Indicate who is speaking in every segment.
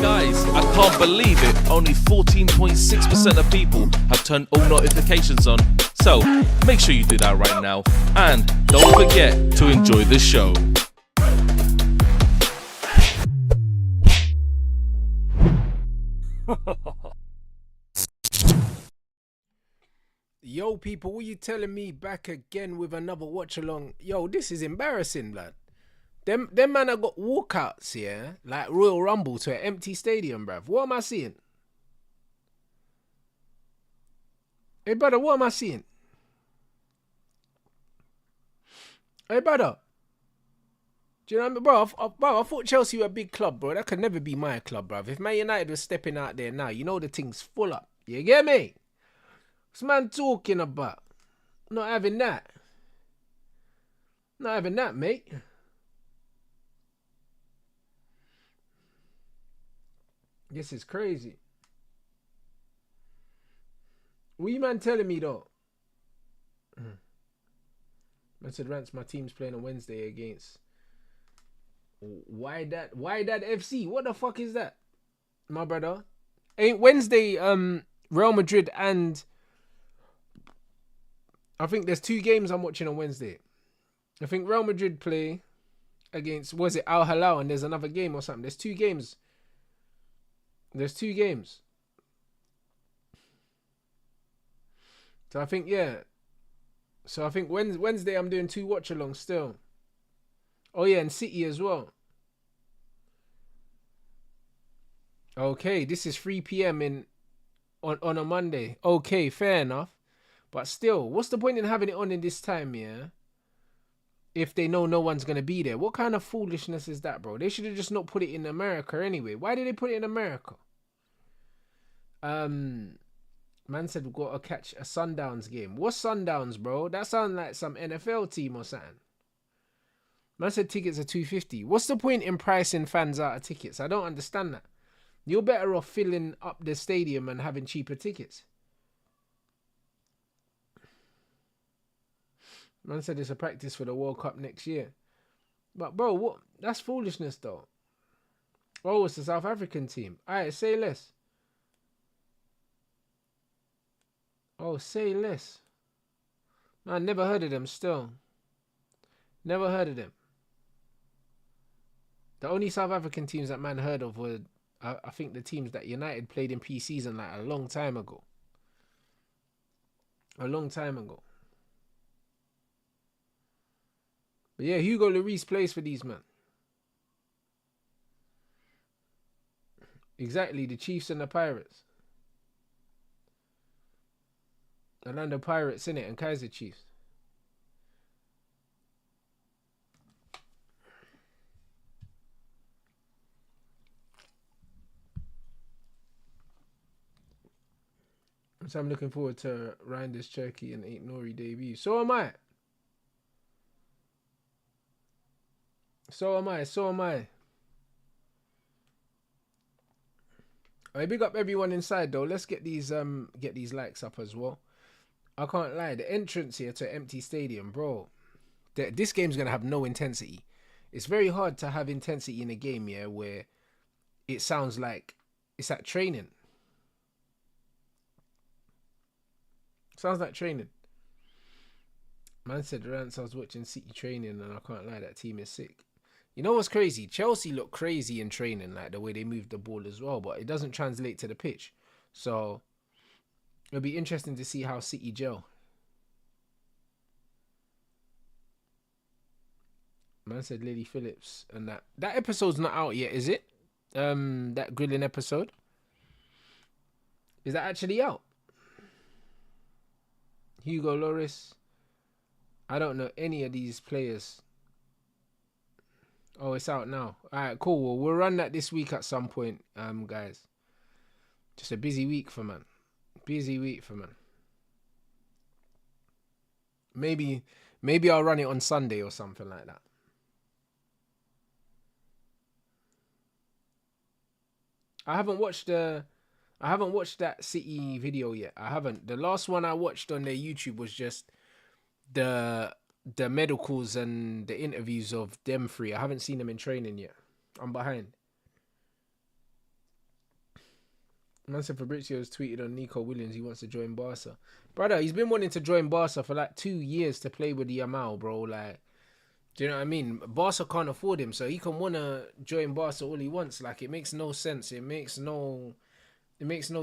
Speaker 1: Guys, I can't believe it. Only 14.6% of people have turned all notifications on. So, make sure you do that right now. And don't forget to enjoy the show.
Speaker 2: Yo, people, what you telling me? Back again with another watch along. Yo, this is embarrassing, blood. Them man have got walkouts, yeah? Like Royal Rumble to an empty stadium, bruv. What am I seeing? Hey, brother, what am I seeing? Hey, brother. Do you know what I mean? Bro, I thought Chelsea were a big club, bro. That could never be my club, bruv. If Man United was stepping out there now, you know the thing's full up. You get me? What's man talking about? Not having that. Not having that, mate. This is crazy. What you man telling me though? Man said, Rants, my team's playing on Wednesday against. Why that FC? What the fuck is that? My brother. Ain't Wednesday Real Madrid and I think there's two games I'm watching on Wednesday. I think Real Madrid play against, was it Al Hilal, and there's another game or something. There's two games. So I think, yeah. So I think Wednesday I'm doing two watch-alongs still. Oh yeah, and City as well. Okay, this is 3 p.m. on a Monday. Okay, fair enough. But still, what's the point in having it on in this time, yeah? If they know no one's going to be there. What kind of foolishness is that, bro? They should have just not put it in America anyway. Why did they put it in America? Man said we've got to catch a Sundowns game. What's Sundowns, bro? That sounds like some NFL team or something. Man said tickets are $250. What's the point in pricing fans out of tickets? I don't understand that. You're better off filling up the stadium and having cheaper tickets. Man said it's a practice for the World Cup next year. But, bro, what? That's foolishness, though. Oh, it's the South African team. All right, say less. Oh, say less. Man, never heard of them still. Never heard of them. The only South African teams that man heard of were, I think, the teams that United played in pre-season like a long time ago. A long time ago. But yeah, Hugo Lloris plays for these men. Exactly, the Chiefs and the Pirates. Orlando Pirates, innit, and Kaiser Chiefs. So I'm looking forward to Reinders Cherky and Ain't Nori debut. So am I. So am I. Alright, big up everyone inside though. Let's get these likes up as well. I can't lie, the entrance here to an empty stadium, bro. This game's gonna have no intensity. It's very hard to have intensity in a game, yeah, where it sounds like it's at training. Sounds like training. Man said, Rants, I was watching City training and I can't lie, that team is sick. You know what's crazy? Chelsea look crazy in training, like the way they move the ball as well, but it doesn't translate to the pitch. So it'll be interesting to see how City gel. Man said Lily Phillips and that episode's not out yet, is it? That grilling episode. Is that actually out? Hugo Lloris. I don't know any of these players. Oh, it's out now. Alright, cool. Well, we'll run that this week at some point, guys. Just a busy week for man. Maybe I'll run it on Sunday or something like that. I haven't watched that City video yet. I haven't. The last one I watched on their YouTube was just the medicals and the interviews of them three. I haven't seen them in training yet. I'm behind. Man said Fabrizio's tweeted on Nico Williams he wants to join Barca. Brother, he's been wanting to join Barca for like 2 years to play with the Yamal, bro. Like, do you know what I mean? Barca can't afford him, so he can want to join Barca all he wants. Like, it makes no sense. It makes no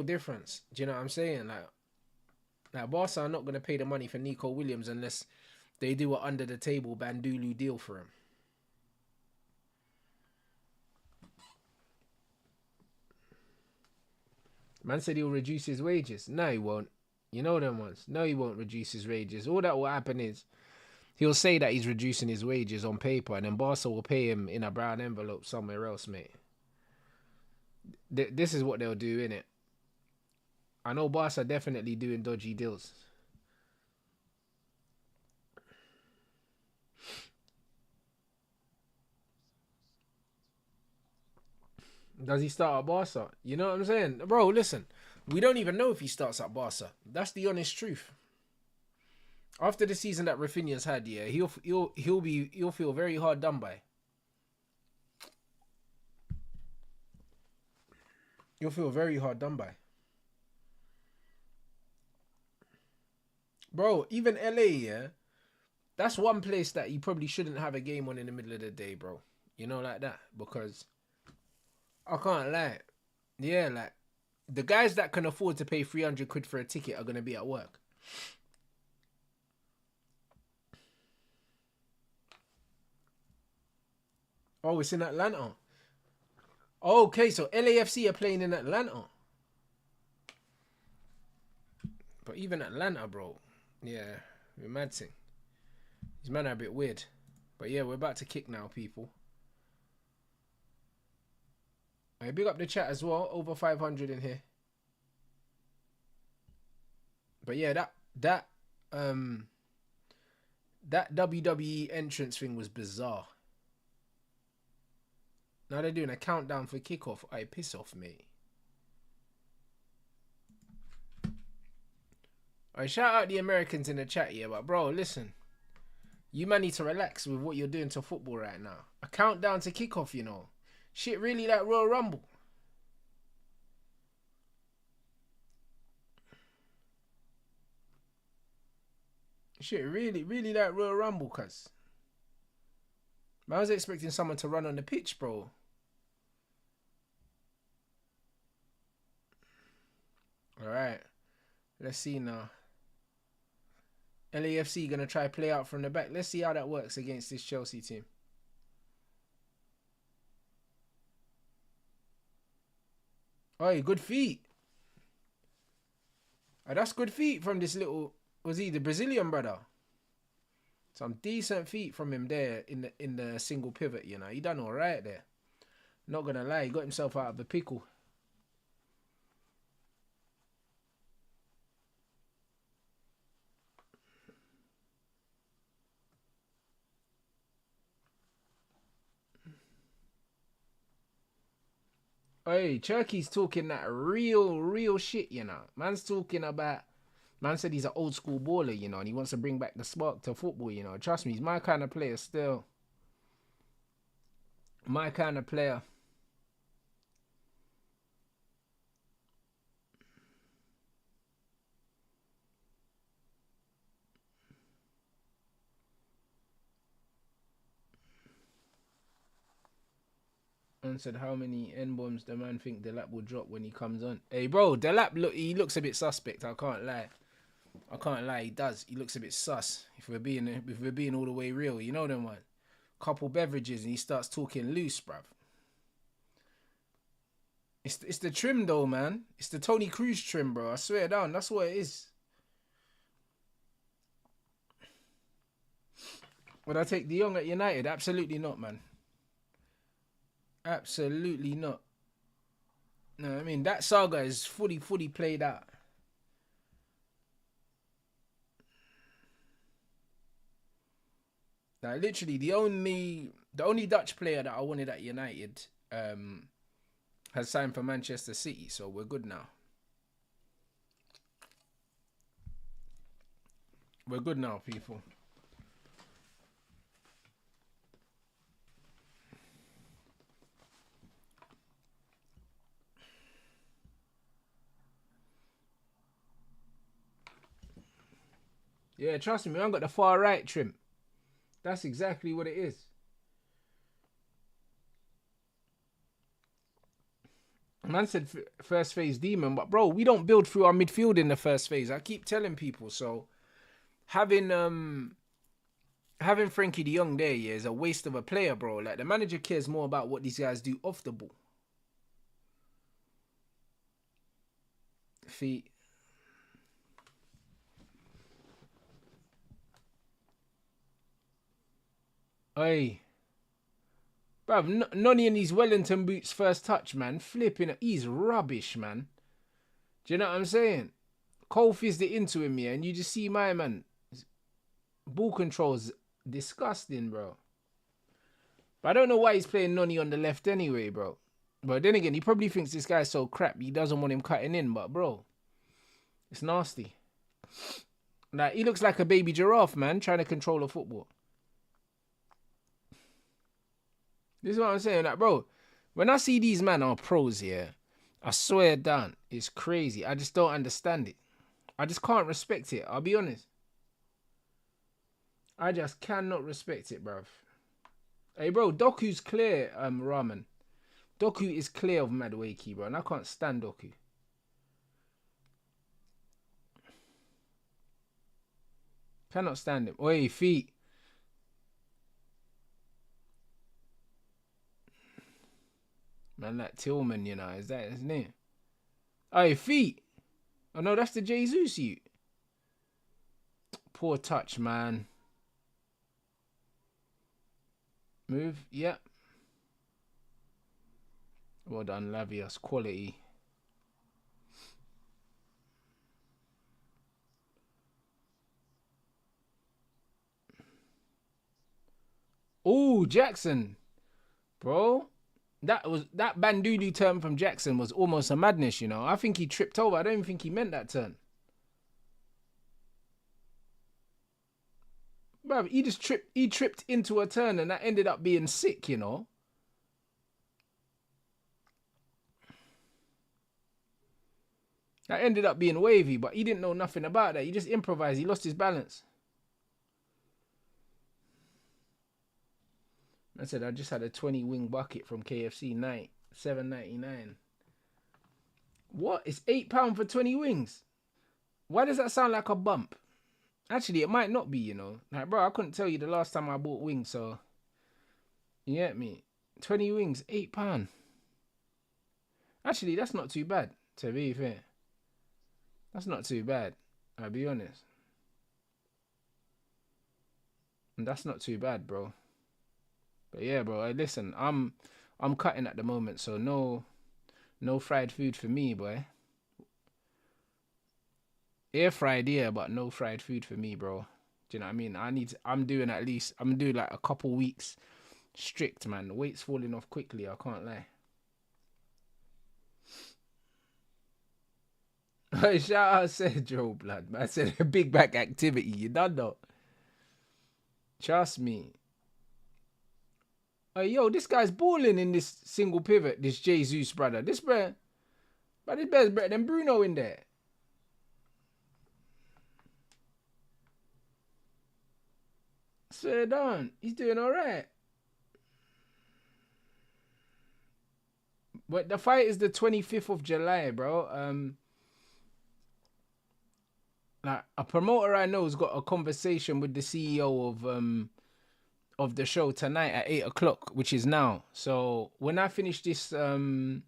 Speaker 2: difference. Do you know what I'm saying? Like Barca are not going to pay the money for Nico Williams unless they do an under-the-table Bandulu deal for him. Man said he'll reduce his wages. No, he won't. You know them ones. No, he won't reduce his wages. All that will happen is he'll say that he's reducing his wages on paper, and then Barca will pay him in a brown envelope somewhere else, mate. This is what they'll do, innit? I know Barca are definitely doing dodgy deals. Does he start at Barca? You know what I'm saying? Bro, listen. We don't even know if he starts at Barca. That's the honest truth. After the season that Rafinha's had, yeah, he'll feel very hard done by. You'll feel very hard done by. Bro, even LA, yeah, that's one place that you probably shouldn't have a game on in the middle of the day, bro. You know, like that. Because I can't lie. Yeah, like, the guys that can afford to pay 300 quid for a ticket are going to be at work. Oh, it's in Atlanta. Okay, so LAFC are playing in Atlanta. But even Atlanta, bro. Yeah, we're mad thing. These men are a bit weird. But yeah, we're about to kick now, people. Alright, big up the chat as well. Over 500 in here. But yeah, that WWE entrance thing was bizarre. Now they're doing a countdown for kickoff. I piss off, mate. Alright, shout out the Americans in the chat here, but bro, listen. You man need to relax with what you're doing to football right now. A countdown to kickoff, you know. Shit really like Royal Rumble. Shit really like Royal Rumble, cuz. I was expecting someone to run on the pitch, bro. Alright. Let's see now. LAFC going to try play out from the back. Let's see how that works against this Chelsea team. Oh, good feet. Oh, that's good feet from this little... Was he the Brazilian brother? Some decent feet from him there in the single pivot, you know. He done all right there. Not going to lie. He got himself out of a pickle. Hey, Cherky's talking that real shit, you know. Man's talking about... Man said he's an old school baller, you know, and he wants to bring back the spark to football, you know. Trust me, he's my kind of player still. My kind of player. And said how many N-bombs the man think Delap will drop when he comes on. Hey, bro, Delap, he looks a bit suspect, I can't lie. He does. He looks a bit sus. If we're being all the way real, you know them one. Couple beverages and he starts talking loose, bruv. It's the trim though, man. It's the Tony Cruz trim, bro. I swear down, that's what it is. Would I take De Jong at United? Absolutely not, man. Absolutely not. No, I mean that saga is fully played out. Like literally, the only Dutch player that I wanted at United has signed for Manchester City, so we're good now. We're good now, people. Yeah, trust me, I got the far right trim. That's exactly what it is. Man said first phase demon, but bro, we don't build through our midfield in the first phase. I keep telling people. So having Frankie De Jong there, yeah, is a waste of a player, bro. Like the manager cares more about what these guys do off the ball. Feet. Hey. Bruv, Nonny in these Wellington boots first touch, man. Flipping it. He's rubbish, man. Do you know what I'm saying? Cole fizzed it into him, yeah, and you just see my man. Ball control's disgusting, bro. But I don't know why he's playing Nonny on the left anyway, bro. But then again, he probably thinks this guy's so crap, he doesn't want him cutting in, but bro, it's nasty. Like, he looks like a baby giraffe, man, trying to control a football. This is what I'm saying, like, bro, when I see these men are pros here, I swear down, it's crazy. I just don't understand it. I just can't respect it, I'll be honest. I just cannot respect it, bruv. Hey, bro, Doku's clear, Ramen. Doku is clear of Madueke, bro, and I can't stand Doku. Cannot stand him. Oi, feet. Man, that Tillman, you know, is that his name? Oi, feet. Oh, no, that's the Jesus you. Poor touch, man. Move, yep. Well done, Lavius. Quality. Oh, Jackson. Bro. That Bandulu turn from Jackson was almost a madness, you know. I think he tripped over. I don't even think he meant that turn. Bro, he tripped into a turn and that ended up being sick, you know. That ended up being wavy, but he didn't know nothing about that. He just improvised. He lost his balance. I said I just had a 20 wing bucket from KFC night, $7.99. What? It's £8 for 20 wings. Why does that sound like a bump? Actually, it might not be, you know. Like, bro, I couldn't tell you the last time I bought wings, so you get me. 20 wings, £8. Actually, that's not too bad, to be fair. That's not too bad, I'll be honest. And that's not too bad, bro. But yeah, bro, listen, I'm cutting at the moment, so no fried food for me, boy. Air fried, yeah, but no fried food for me, bro. Do you know what I mean? I'm doing like a couple weeks strict, man. The weight's falling off quickly, I can't lie. Shout out Sergio, blood, man. I said a big back activity, you done though. Trust me. Hey, yo, this guy's balling in this single pivot, this Jesus, brother. This bear's better than Bruno in there. Swear down. He's doing all right. But the fight is the 25th of July, bro. Like a promoter I know has got a conversation with the CEO of the show tonight at 8 o'clock, which is now. So when I finish this, when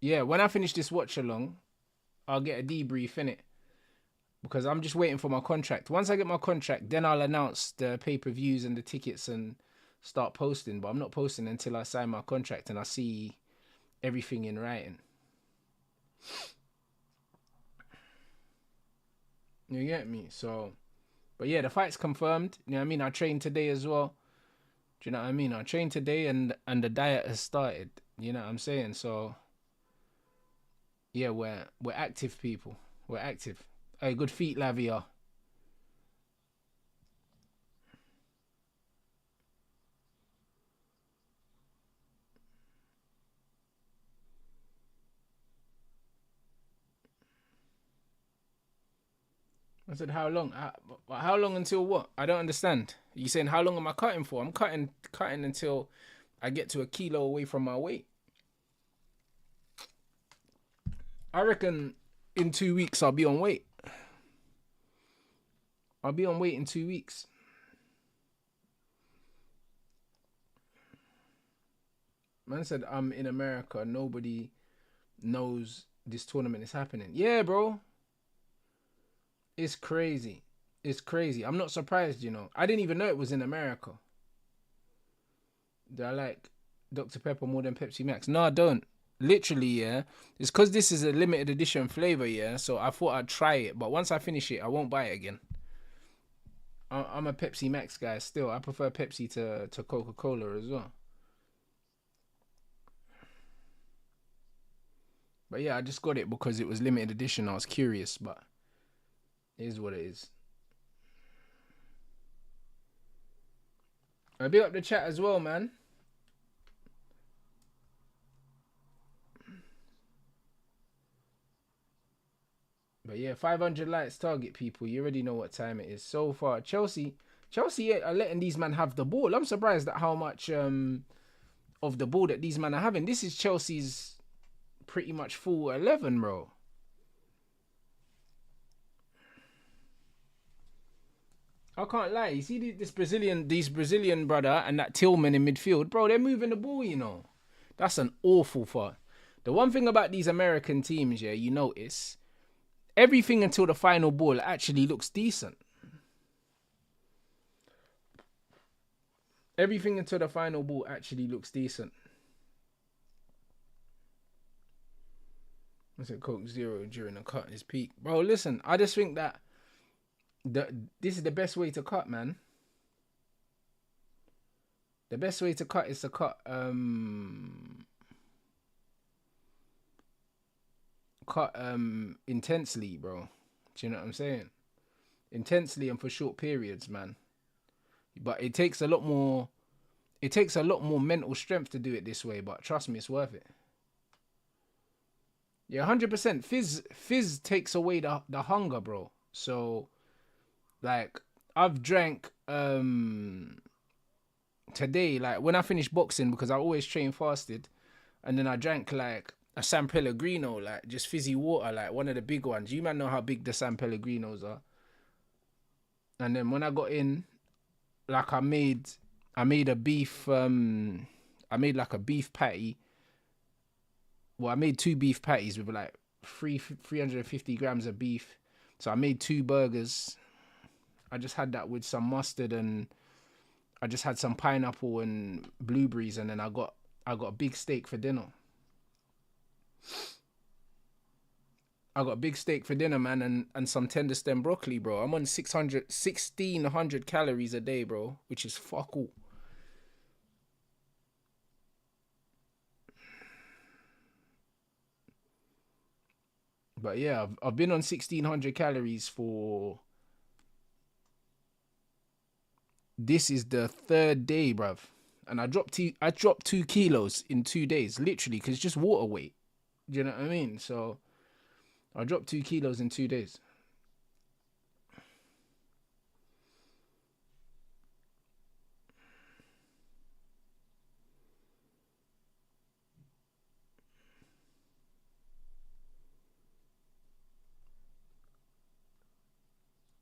Speaker 2: I finish this watch along, I'll get a debrief in it because I'm just waiting for my contract. Once I get my contract, then I'll announce the pay-per-views and the tickets and start posting. But I'm not posting until I sign my contract and I see everything in writing. You get me? So, but yeah, the fight's confirmed. You know what I mean? I trained today as well. Do you know what I mean? I trained today and the diet has started. You know what I'm saying? So, yeah, we're active people. We're active. Hey, good feet, Lavia. I said, how long? How long until what? I don't understand. You saying how long am I cutting for? I'm cutting until I get to a kilo away from my weight. I reckon in 2 weeks I'll be on weight. I'll be on weight in 2 weeks. Man said, I'm in America. Nobody knows this tournament is happening. Yeah, bro. It's crazy. It's crazy. I'm not surprised, you know. I didn't even know it was in America. Do I like Dr. Pepper more than Pepsi Max? No, I don't. Literally, yeah. It's because this is a limited edition flavor, yeah. So I thought I'd try it. But once I finish it, I won't buy it again. I'm a Pepsi Max guy still. I prefer Pepsi to Coca-Cola as well. But yeah, I just got it because it was limited edition. I was curious, but it is what it is. I big up the chat as well, man. But yeah, 500 likes target, people. You already know what time it is. So far, Chelsea are letting these men have the ball. I'm surprised at how much of the ball that these men are having. This is Chelsea's pretty much full 11, bro. I can't lie. You see these Brazilian brother and that Tillman in midfield, bro. They're moving the ball, you know. That's an awful thought. The one thing about these American teams, yeah, you notice everything until the final ball actually looks decent. Everything until the final ball actually looks decent. I said Coke Zero during the cut is peak. Bro, listen, I just think that this is the best way to cut, man. The best way to cut is to cut intensely, bro. Do you know what I'm saying? Intensely and for short periods, man. But it takes a lot more mental strength to do it this way, but trust me, it's worth it. Yeah, 100%. Fizz takes away the hunger, bro. So like I've drank today, like when I finished boxing, because I always train fasted, and then I drank like a San Pellegrino, like just fizzy water, like one of the big ones. You might know how big the San Pellegrinos are. And then when I got in, like I made a beef, I made like a beef patty. Well, I made 2 beef patties with like 350 grams of beef. So I made 2 burgers. I just had that with some mustard, and I just had some pineapple and blueberries, and then I got a big steak for dinner. I got a big steak for dinner, man, and some tender stem broccoli, bro. I'm on 1,600 calories a day, bro, which is fuck all. But yeah, I've been on 1,600 calories for... This is the 3rd day, bruv. And I dropped 2 kilos in 2 days, literally, because it's just water weight. Do you know what I mean? So I dropped 2 kilos in 2 days.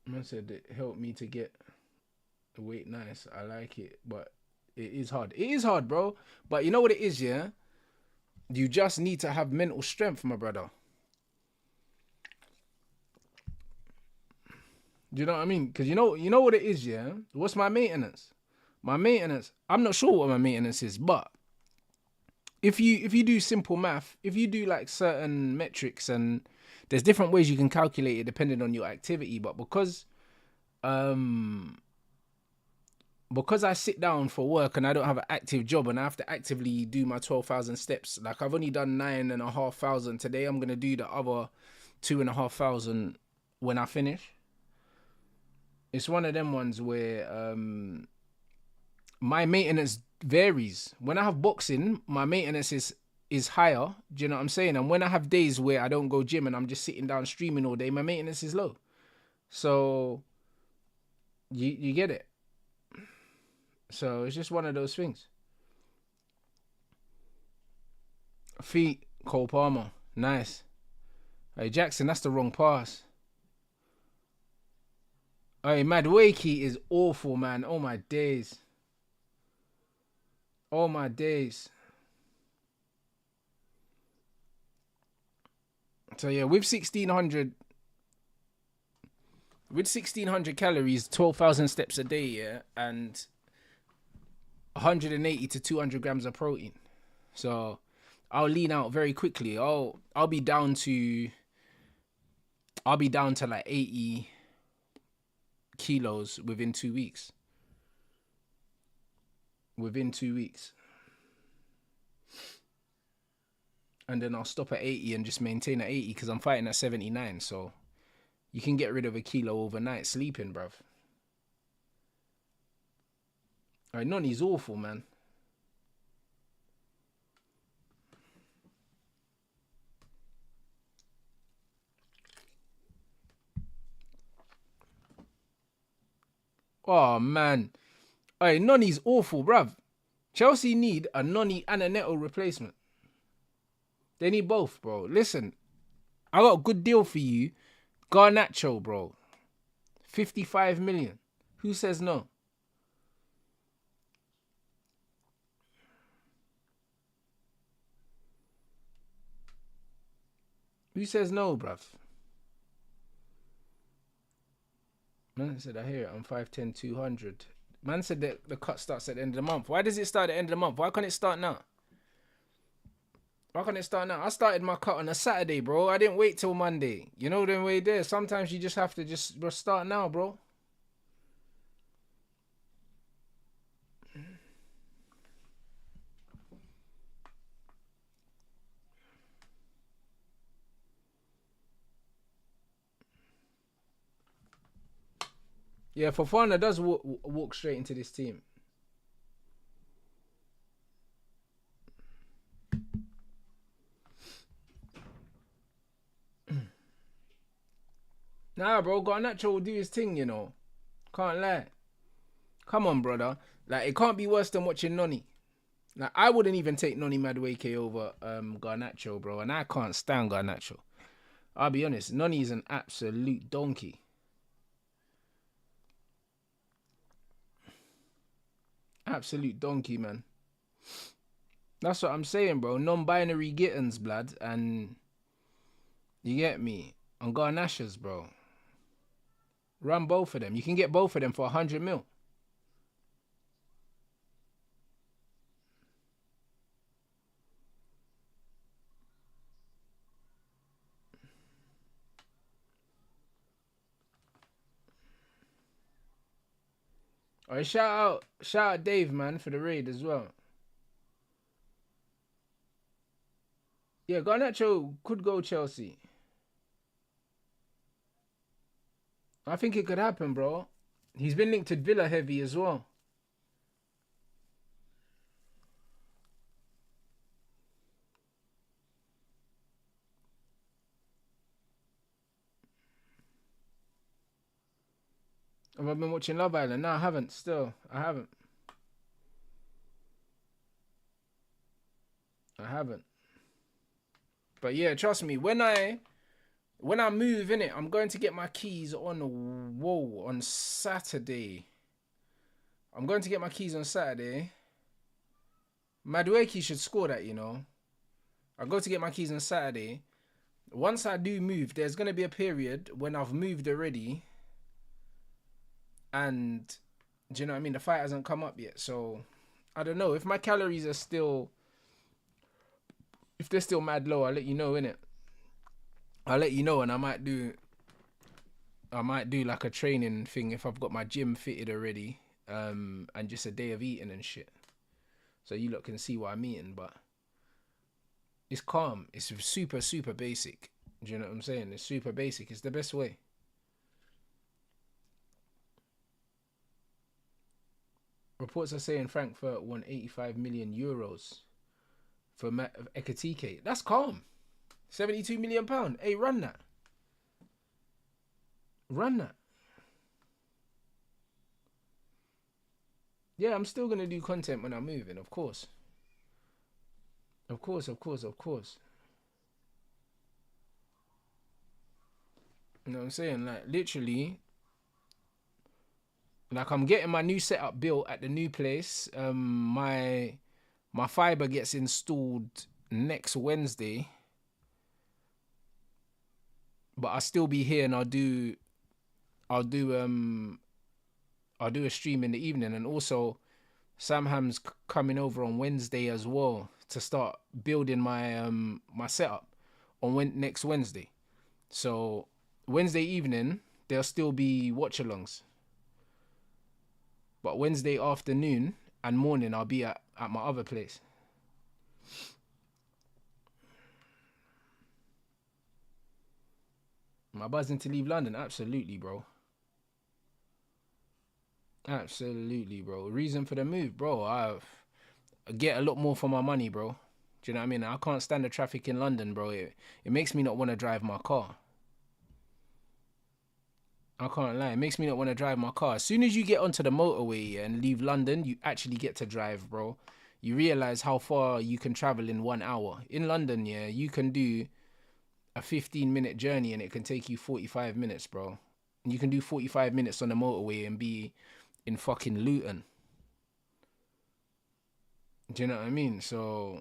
Speaker 2: Man said it helped me to get the weight nice. I like it, but it is hard. It is hard, bro. But you know what it is, yeah? You just need to have mental strength, my brother. Do you know what I mean? Because you know what it is, yeah? What's my maintenance? My maintenance, I'm not sure what my maintenance is, but if you do simple math, if you do like certain metrics, and there's different ways you can calculate it depending on your activity, but because I sit down for work and I don't have an active job and I have to actively do my 12,000 steps, like I've only done 9,500 today. I'm going to do the other 2,500 when I finish. It's one of them ones where my maintenance varies. When I have boxing, my maintenance is higher. Do you know what I'm saying? And when I have days where I don't go gym and I'm just sitting down streaming all day, my maintenance is low. So you get it. So it's just one of those things. Feet, Cole Palmer, nice. Hey Jackson, that's the wrong pass. Hey, Madueke is awful, man. Oh my days. Oh my days. So yeah, with 1600 calories, 12,000 steps a day, yeah, and 180 to 200 grams of protein. So I'll lean out very quickly. I'll be down to like 80 kilos within 2 weeks. Within 2 weeks. And then I'll stop at 80 and just maintain at 80 because I'm fighting at 79. So you can get rid of a kilo overnight sleeping, bruv. Alright, Noni's awful, man. Oh, man. Alright, Noni's awful, bruv. Chelsea need a Noni and a Neto replacement. They need both, bro. Listen, I got a good deal for you. Garnacho, bro. 55 million. Who says no? Who says no, bruv? Man said, I hear it. I'm 5'10", 200. Man said that the cut starts at the end of the month. Why does it start at the end of the month? Why can't it start now? Why can't it start now? I started my cut on a Saturday, bro. I didn't wait till Monday. You know the way there. Sometimes you just have to just start now, bro. Yeah, Fofana does walk straight into this team. Nah, bro, Garnacho will do his thing, you know. Can't lie. Come on, brother. Like, it can't be worse than watching Noni. Like, I wouldn't even take Noni Madueke over Garnacho, bro. And I can't stand Garnacho. I'll be honest, Noni is an absolute donkey. Absolute donkey, man. That's what I'm saying, bro. Non-binary gittens, blood. And you get me? On Garnachas, bro. Run both of them. You can get both of them for 100 mil. All right, shout out Dave, man, for the raid as well. Yeah, Garnacho could go Chelsea. I think it could happen, bro. He's been linked to Villa heavy as well. Have I been watching Love Island? No, I haven't. Still, I haven't. But yeah, trust me, when I move in it, I'm going to get my keys on Saturday. I'm going to get my keys on Saturday. Madueke should score that, you know. I'll go to get my keys on Saturday. Once I do move, there's going to be a period when I've moved already. And, do you know what I mean? The fight hasn't come up yet. So, I don't know. If my calories are still... If they're still mad low, I'll let you know, innit? I'll let you know, and I might do like a training thing if I've got my gym fitted already. And just a day of eating and shit. So you lot can see what I'm eating, but... It's calm. It's super, super basic. Do you know what I'm saying? It's super basic. It's the best way. Reports are saying Frankfurt won 85 million euros for Ekatike. That's calm. 72 million pound. Hey, run that. Run that. Yeah, I'm still gonna do content when I'm moving, of course. Of course, of course, of course. You know what I'm saying? Like literally, like I'm getting my new setup built at the new place. My fiber gets installed next Wednesday, but I'll still be here and I'll do I'll do a stream in the evening, and also Sam Ham's coming over on Wednesday as well to start building my setup on next Wednesday. So Wednesday evening there'll still be watch-alongs, but Wednesday afternoon and morning I'll be at my other place. Am I buzzing to leave London? Absolutely, bro. Absolutely, bro. Reason for the move, bro. I get a lot more for my money, bro. Do you know what I mean? I can't stand the traffic in London, bro. It makes me not want to drive my car. I can't lie. It makes me not want to drive my car. As soon as you get onto the motorway and leave London, you actually get to drive, bro. You realize how far you can travel in 1 hour. In London, yeah, you can do a 15-minute journey and it can take you 45 minutes, bro. And you can do 45 minutes on the motorway and be in fucking Luton. Do you know what I mean? So,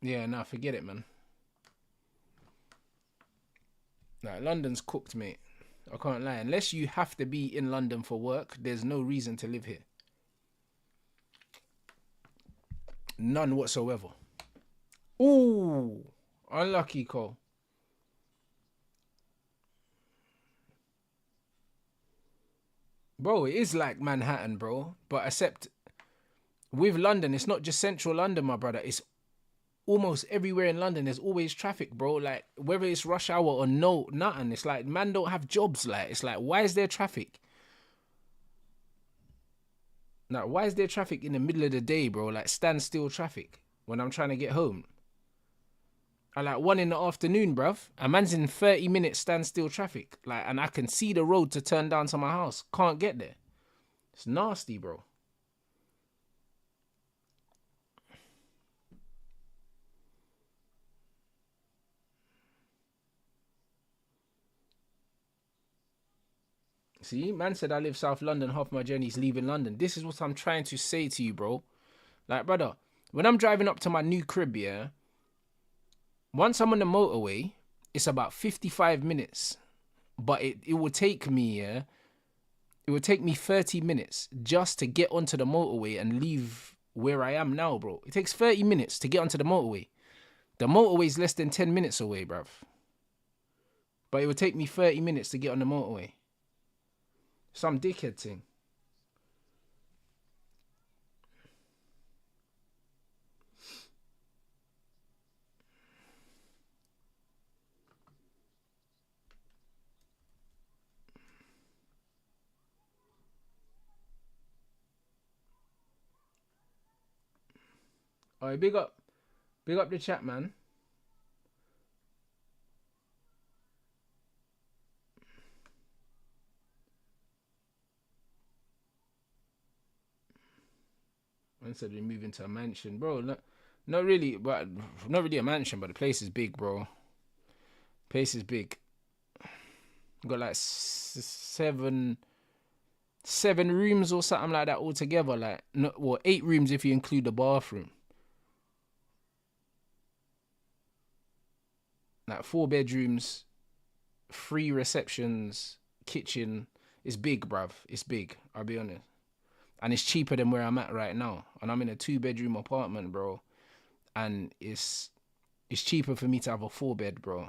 Speaker 2: yeah, nah, forget it, man. Like, London's cooked, mate. I can't lie. Unless you have to be in London for work, there's no reason to live here. None whatsoever. Ooh, unlucky, Cole. Bro, it is like Manhattan, bro. But except with London, it's not just central London, my brother. It's almost everywhere in London. There's always traffic, bro. Like, whether it's rush hour or no, nothing. It's like, man don't have jobs. Like, it's like, why is there traffic? Like, why is there traffic in the middle of the day, bro? Like, standstill traffic when I'm trying to get home. At like 1 in the afternoon, bruv. A man's in 30 minutes standstill traffic. Like, and I can see the road to turn down to my house. Can't get there. It's nasty, bro. See, man said I live South London, half my journey's leaving London. This is what I'm trying to say to you, bro. Like, brother, when I'm driving up to my new crib, yeah, once I'm on the motorway, it's about 55 minutes. But it will take me, yeah, it would take me 30 minutes just to get onto the motorway and leave where I am now, bro. It takes 30 minutes to get onto the motorway. The motorway's less than 10 minutes away, bruv. But it would take me 30 minutes to get on the motorway. Some dickhead thing. Alright, big up the chat, man. Man said we're moving to a mansion, bro. Not really, but not really a mansion, but the place is big, bro. Place is big. Got like seven rooms or something like that altogether. Like, no, well, 8 rooms if you include the bathroom. Like 4 bedrooms, 3 receptions, kitchen. It's big, bruv. It's big. I'll be honest. And it's cheaper than where I'm at right now. And I'm in a 2-bedroom apartment, bro. And it's cheaper for me to have a 4-bed, bro.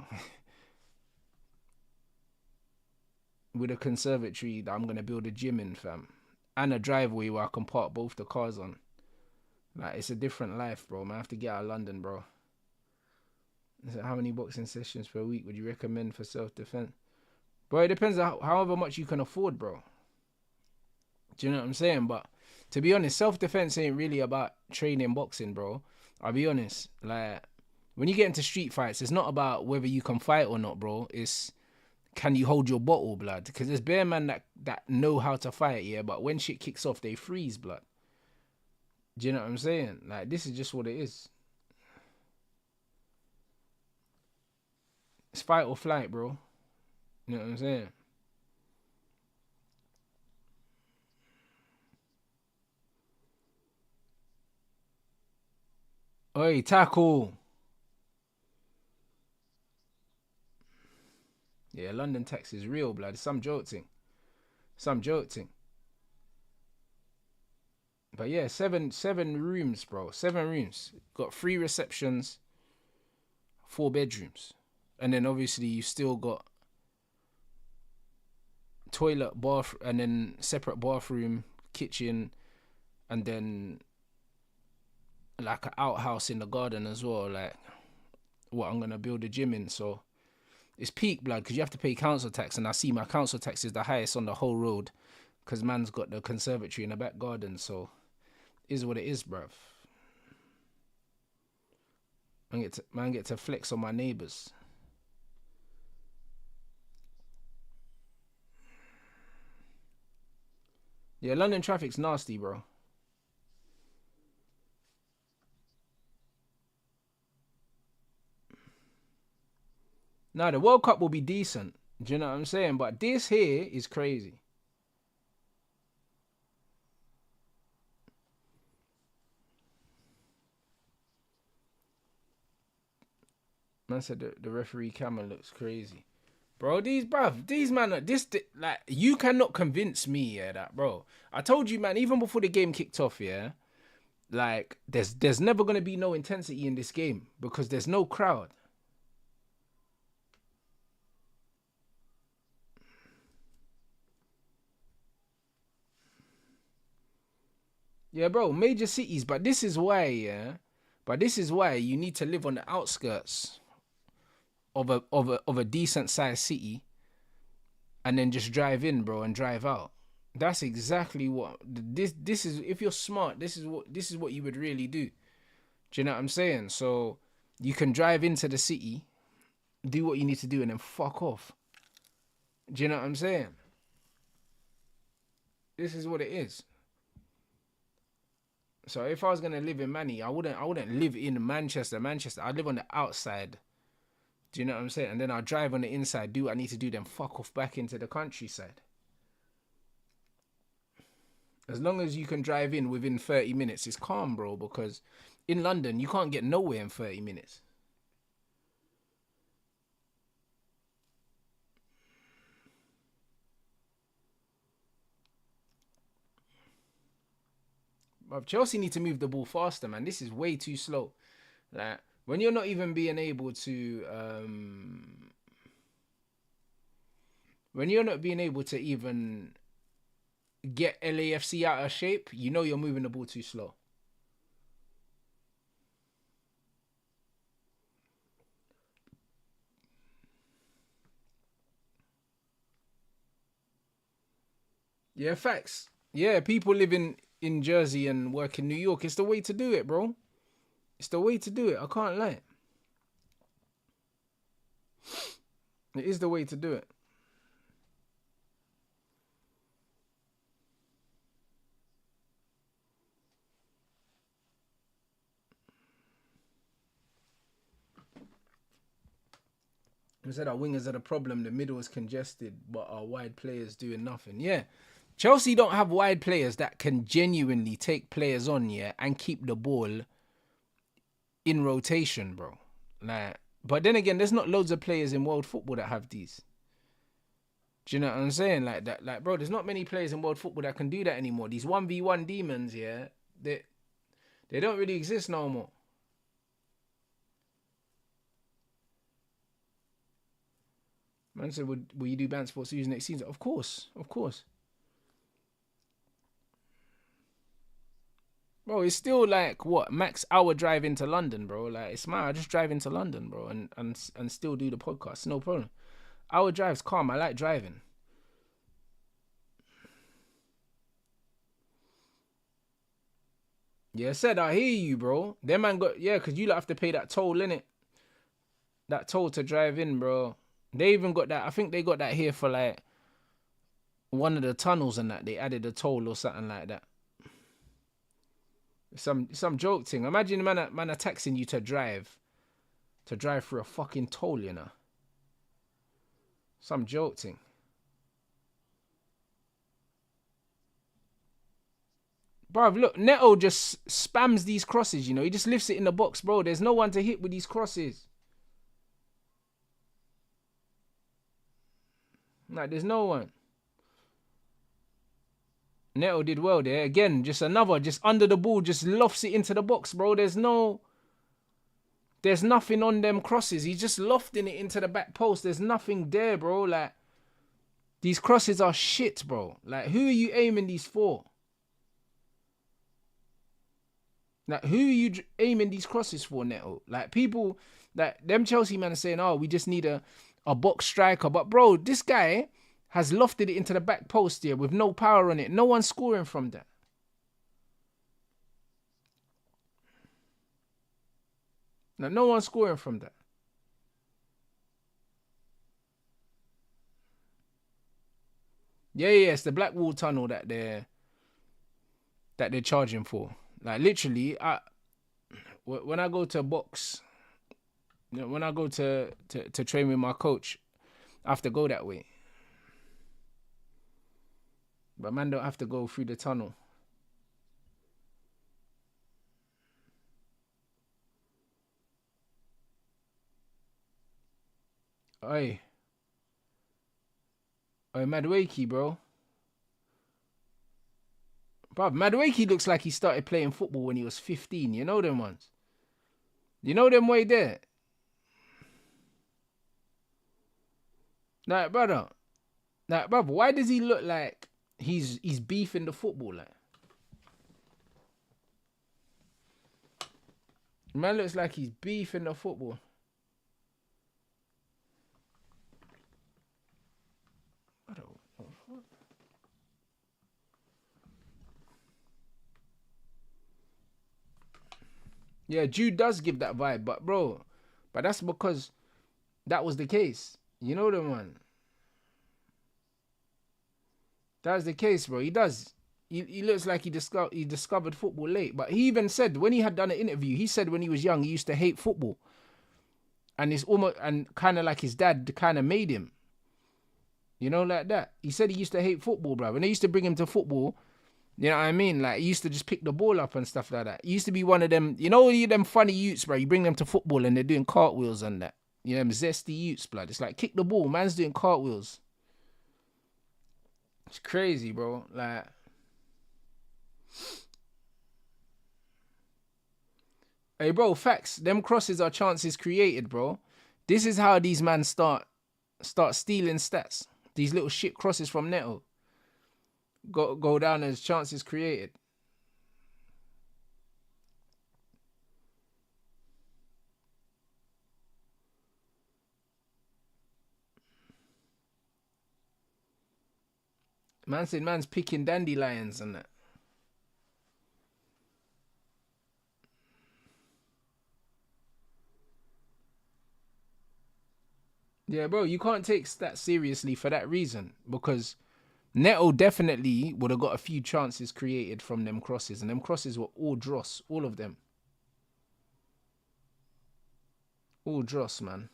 Speaker 2: With a conservatory that I'm gonna build a gym in, fam. And a driveway where I can park both the cars on. Like, it's a different life, bro. Man, I have to get out of London, bro. So how many boxing sessions per week would you recommend for self-defense? Bro, it depends on however much you can afford, bro. Do you know what I'm saying? But to be honest, self-defense ain't really about training boxing, bro. I'll be honest. Like, when you get into street fights, it's not about whether you can fight or not, bro. It's, can you hold your bottle, blood? Because there's bare men that know how to fight, yeah, but when shit kicks off, they freeze, blood. Do you know what I'm saying? Like, this is just what it is. It's fight or flight, bro. You know what I'm saying? Oi, tackle. Yeah, London tax is real, blood. It's some joke thing. Some joke thing. But yeah, seven rooms, bro. 7 rooms. Got 3 receptions, 4 bedrooms. And then obviously you still got toilet, bath, and then separate bathroom, kitchen, and then like an outhouse in the garden as well. Like what I'm gonna build a gym in. So it's peak, blood, because you have to pay council tax, and I see my council tax is the highest on the whole road, because man's got the conservatory in the back garden. So is what it is, bruv. Man get to flex on my neighbours. Yeah, London traffic's nasty, bro. Now the World Cup will be decent. Do you know what I'm saying? But this here is crazy. Man said the referee camera looks crazy. Bro, these man, like, you cannot convince me, yeah, that, bro. I told you, man, even before the game kicked off, yeah, like, there's never gonna be no intensity in this game because there's no crowd. Yeah, bro, major cities, but this is why, yeah, but this is why you need to live on the outskirts of a decent sized city, and then just drive in, bro, and drive out. That's exactly what this is. If you're smart, this is what you would really do. Do you know what I'm saying? So you can drive into the city, do what you need to do, and then fuck off. Do you know what I'm saying? This is what it is. So if I was gonna live in Manny, I wouldn't live in Manchester. I'd live on the outside. Do you know what I'm saying? And then I'll drive on the inside, do what I need to do, then fuck off back into the countryside. As long as you can drive in within 30 minutes, it's calm, bro, because in London, you can't get nowhere in 30 minutes. But Chelsea need to move the ball faster, man. This is way too slow. Like, when you're not even being able to, when you're not being able to even get LAFC out of shape, you know you're moving the ball too slow. Yeah, facts. Yeah, people living in Jersey and work in New York. It's the way to do it, bro. It's the way to do it. I can't lie. It is the way to do it. We said our wingers are the problem. The middle is congested, but our wide players doing nothing. Yeah. Chelsea don't have wide players that can genuinely take players on, yeah, and keep the ball in rotation, bro. Like, but then again, there's not loads of players in world football that have these. Do you know what I'm saying? Like that, like, bro, there's not many players in world football that can do that anymore. These 1v1 demons, yeah, they don't really exist no more. Man said, will you do Bants Sports News next season? Of course, of course. Bro, it's still like, what, max hour drive into London, bro. Like, it's mad. I just drive into London, bro, and still do the podcast. No problem. Hour drive's calm. I like driving. Yeah, said, I hear you, bro. Them man got, yeah, because you have to pay that toll, innit? That toll to drive in, bro. They even got that. I think they got that here for like one of the tunnels and that. They added a toll or something like that. Some joke thing. Imagine man are taxing you to drive through a fucking toll, you know. Some joke thing. Bruv, look, Neto just spams these crosses, you know. He just lifts it in the box, bro. There's no one to hit with these crosses. Like, there's no one. Neto did well there. Again, just under the ball, just lofts it into the box, bro. There's nothing on them crosses. He's just lofting it into the back post. There's nothing there, bro. Like, these crosses are shit, bro. Like, who are you aiming these for? Like, who are you aiming these crosses for, Neto? Like, people, like, them Chelsea men are saying, oh, we just need a box striker. But, bro, this guy has lofted it into the back post here with no power on it. No one's scoring from that. Now, no one's scoring from that. Yeah, it's the Blackwall tunnel that they're charging for. Like, literally, when I go to box, you know, when I go to train with my coach, I have to go that way. But man don't have to go through the tunnel. Oi, Madueke, bro. Bruv, Madueke looks like he started playing football when he was 15. You know them ones? You know them way there? Like, brother. Like, brother, why does he look like he's beefing the football, like? Man looks like he's beefing the football. Yeah, Jude does give that vibe, but that's because that was the case. You know the one. That's the case, bro. He does. He looks like he discovered football late. But he even said, when he had done an interview, he said when he was young, he used to hate football. And it's almost, and kind of like his dad kind of made him. You know, like that. He said he used to hate football, bro. When they used to bring him to football, you know what I mean? Like, he used to just pick the ball up and stuff like that. He used to be one of them, you know, them funny youths, bro. You bring them to football and they're doing cartwheels and that. You know, them zesty youths, blood. It's like, kick the ball. Man's doing cartwheels. It's crazy, bro. Like, hey, bro, facts. Them crosses are chances created, bro. This is how these men start stealing stats. These little shit crosses from Neto go down as chances created. Man said man's picking dandelions and that. Yeah, bro, you can't take stats seriously for that reason, because Neto definitely would have got a few chances created from them crosses, and them crosses were all dross, all of them. All dross, man.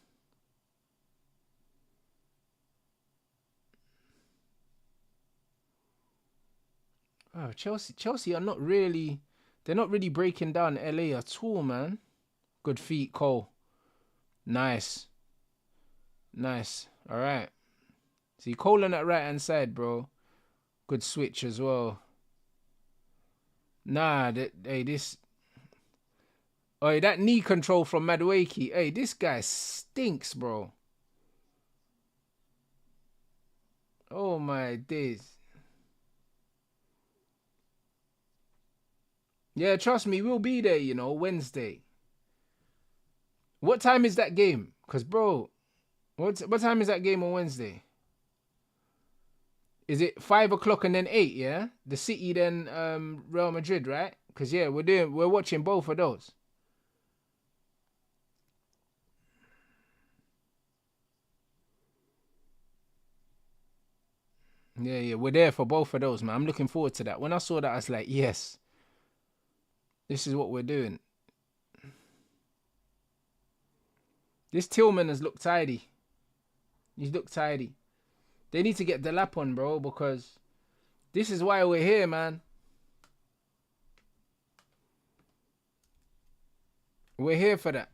Speaker 2: Oh, Chelsea are not really, they're not really breaking down LA at all, man. Good feet, Cole. Nice. All right. See, Cole on that right-hand side, bro. Good switch as well. Nah, that knee control from Madueke. Hey, this guy stinks, bro. Oh, my days. Yeah, trust me, we'll be there, you know, Wednesday. What time is that game? Because, bro, what time is that game on Wednesday? Is it 5 o'clock and then 8, yeah? The City, then Real Madrid, right? Because, yeah, we're watching both of those. Yeah, we're there for both of those, man. I'm looking forward to that. When I saw that, I was like, yes. This is what we're doing. This Tillman has looked tidy. He's looked tidy. They need to get the lap on, bro, because this is why we're here, man. We're here for that.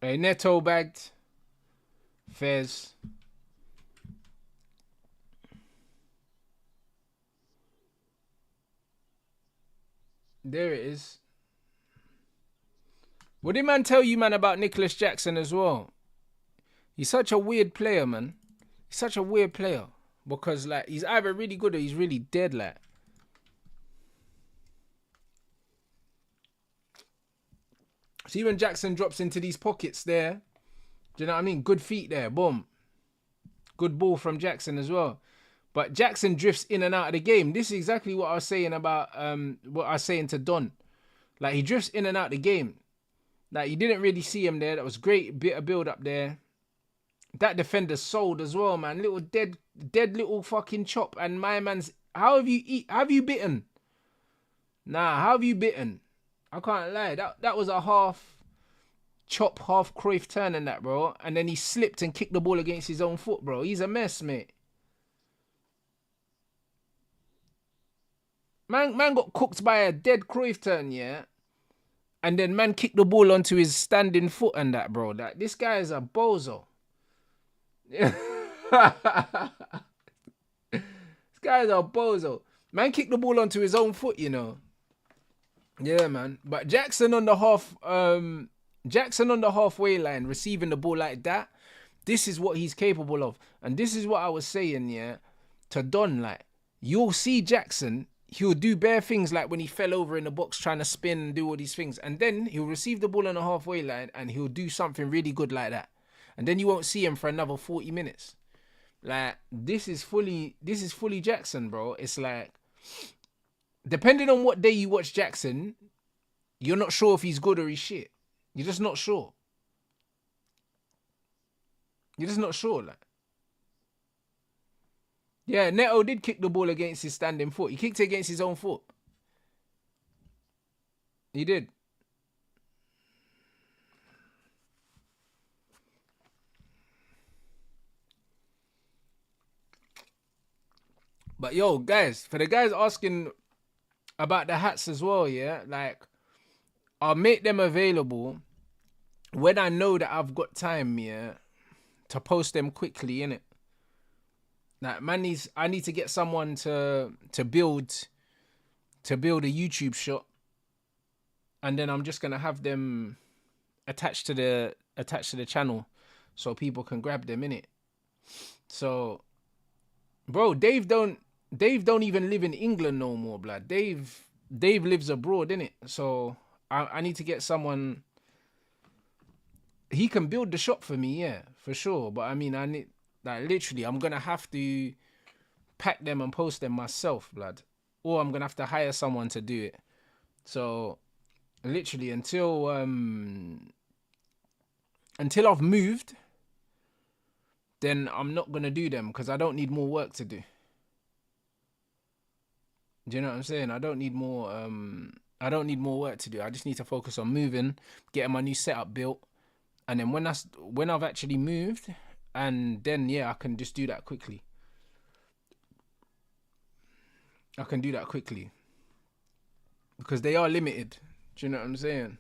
Speaker 2: Hey, Neto bagged. Fez. There it is. What did man tell you, man, about Nicholas Jackson as well? He's such a weird player, man. He's such a weird player. Because, like, he's either really good or he's really dead, like. See when Jackson drops into these pockets there. Do you know what I mean? Good feet there. Boom. Good ball from Jackson as well. But Jackson drifts in and out of the game. This is exactly what I was saying about what I was saying to Don. Like, he drifts in and out of the game. Like, you didn't really see him there. That was great bit of build up there. That defender sold as well, man. Little dead little fucking chop. And my man's, how have you bitten? Nah, how have you bitten? I can't lie. That was a half chop, half Cruyff turn in that, bro. And then he slipped and kicked the ball against his own foot, bro. He's a mess, mate. Man got cooked by a dead Cruyff turn, yeah? And then man kicked the ball onto his standing foot and that, bro. That this guy is a bozo. This guy is a bozo. Man kicked the ball onto his own foot, you know. Yeah, man. But Jackson on the halfway line, receiving the ball like that, this is what he's capable of. And this is what I was saying, yeah, to Don, like, you'll see Jackson, he'll do bare things like when he fell over in the box trying to spin and do all these things. And then he'll receive the ball on the halfway line and he'll do something really good like that. And then you won't see him for another 40 minutes. Like, this is fully Jackson, bro. It's like, depending on what day you watch Jackson, you're not sure if he's good or he's shit. You're just not sure. You're just not sure, like. Yeah, Neto did kick the ball against his standing foot. He kicked it against his own foot. He did. But yo, guys, for the guys asking about the hats as well, yeah, like, I'll make them available when I know that I've got time, yeah, to post them quickly, innit? Like, I need to get someone to build a YouTube shot, and then I'm just gonna have them attached to the channel, so people can grab them, innit? So, bro, Dave don't even live in England no more, blood. Dave lives abroad, innit? So I need to get someone. He can build the shop for me, yeah, for sure. But I mean, I need, like, literally, I'm gonna have to pack them and post them myself, blood, or I'm gonna have to hire someone to do it. So literally, until I've moved, then I'm not gonna do them because I don't need more work to do. Do you know what I'm saying? I don't need more work to do. I just need to focus on moving, getting my new setup built, and then when I've actually moved, and then yeah, I can just do that quickly. I can do that quickly because they are limited. Do you know what I'm saying?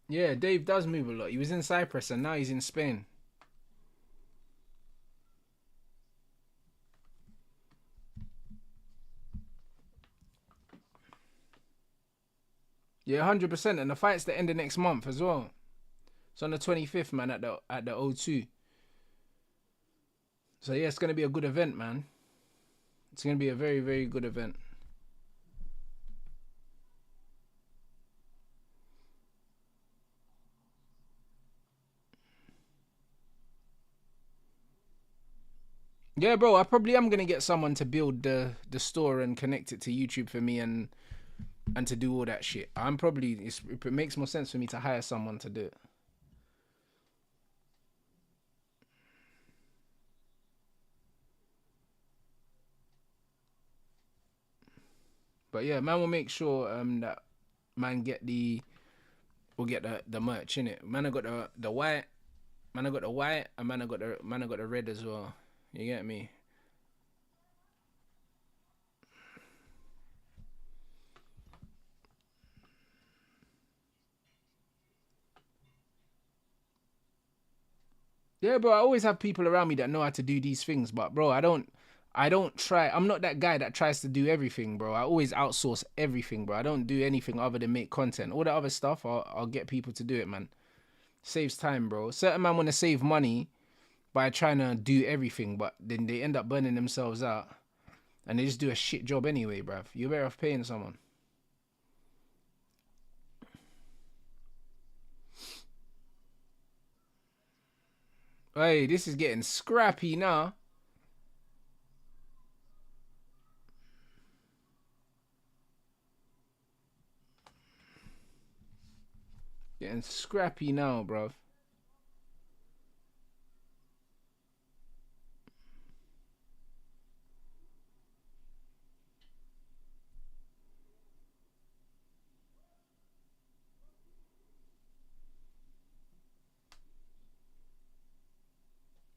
Speaker 2: Yeah, Dave does move a lot. He was in Cyprus and now he's in Spain. Yeah, 100%. And the fight's the end of next month as well. It's on the 25th, man, at the O2. So yeah, it's gonna be a good event, man. It's gonna be a very, very good event. Yeah, bro, I probably am gonna get someone to build the store and connect it to YouTube for me and to do all that shit. I'm probably it makes more sense for me to hire someone to do it. But yeah, man will make sure that man get we'll get the merch in it. Man I got the white, man I got the white, and man I got the red as well. You get me? Yeah, bro. I always have people around me that know how to do these things, but bro, I don't try. I'm not that guy that tries to do everything, bro. I always outsource everything, bro. I don't do anything other than make content. All the other stuff, I'll get people to do it, man. Saves time, bro. Certain man want to save money by trying to do everything, but then they end up burning themselves out, and they just do a shit job anyway, bruv. You're better off paying someone. Hey, this is getting scrappy now. Getting scrappy now, bruv.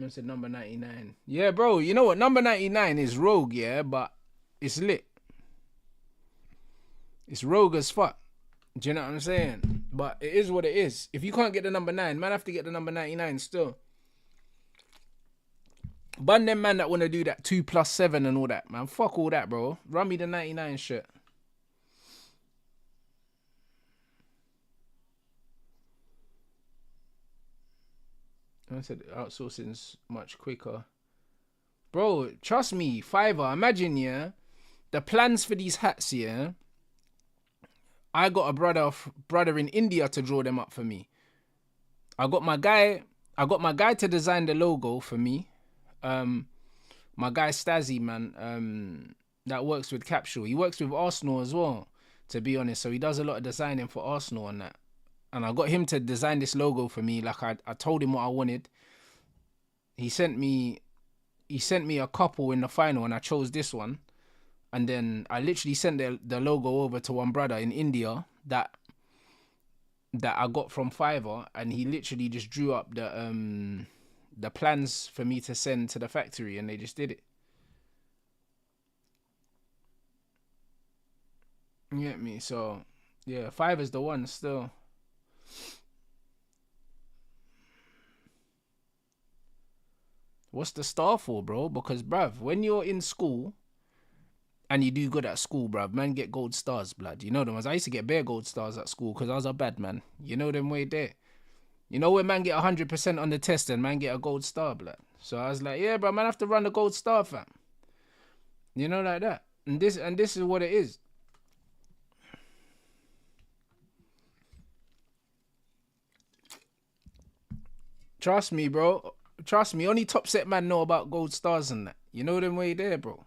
Speaker 2: I said number 99. Yeah, bro, you know what? Number 99 is rogue, yeah, but it's lit. It's rogue as fuck. Do you know what I'm saying? But it is what it is. If you can't get the number 9, man have to get the number 99 still. Bun them man that want to do that 2+7 and all that, man. Fuck all that, bro. Run me the 99 shit. I said outsourcing's much quicker. Bro, trust me, Fiverr, imagine, yeah, the plans for these hats, yeah. I got a brother in India to draw them up for me. I got my guy to design the logo for me. My guy Stazzy, man, that works with Capsule. He works with Arsenal as well, to be honest. So he does a lot of designing for Arsenal and that. And I got him to design this logo for me. Like I told him what I wanted. He sent me a couple in the final, and I chose this one. And then I literally sent the logo over to one brother in India that I got from Fiverr, and he literally just drew up the plans for me to send to the factory, and they just did it. You get me? So yeah, Fiverr's the one still. What's the star for, bro? Because bruv, when you're in school and you do good at school, bruv, man get gold stars, blood. You know them ones. I used to get bare gold stars at school because I was a bad man. You know them way there. You know when man get 100% on the test and man get a gold star, blood. So I was like, yeah, bro, man have to run the gold star, fam. You know, like that. And this is what it is. Trust me, bro. Trust me. Only top set man know about gold stars and that. You know them way there, bro.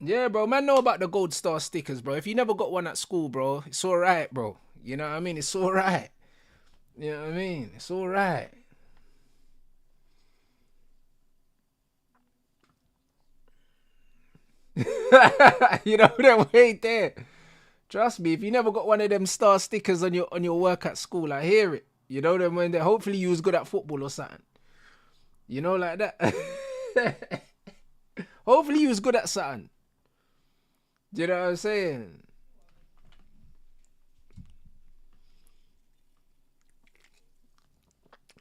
Speaker 2: Yeah, bro. Man know about the gold star stickers, bro. If you never got one at school, bro, it's alright, bro. You know what I mean? It's alright. You know what I mean? It's alright. You know that way there. Trust me, if you never got one of them star stickers on your work at school, I hear it. You know them when they hopefully you was good at football or something. You know, like that. Hopefully you was good at something. Do you know what I'm saying?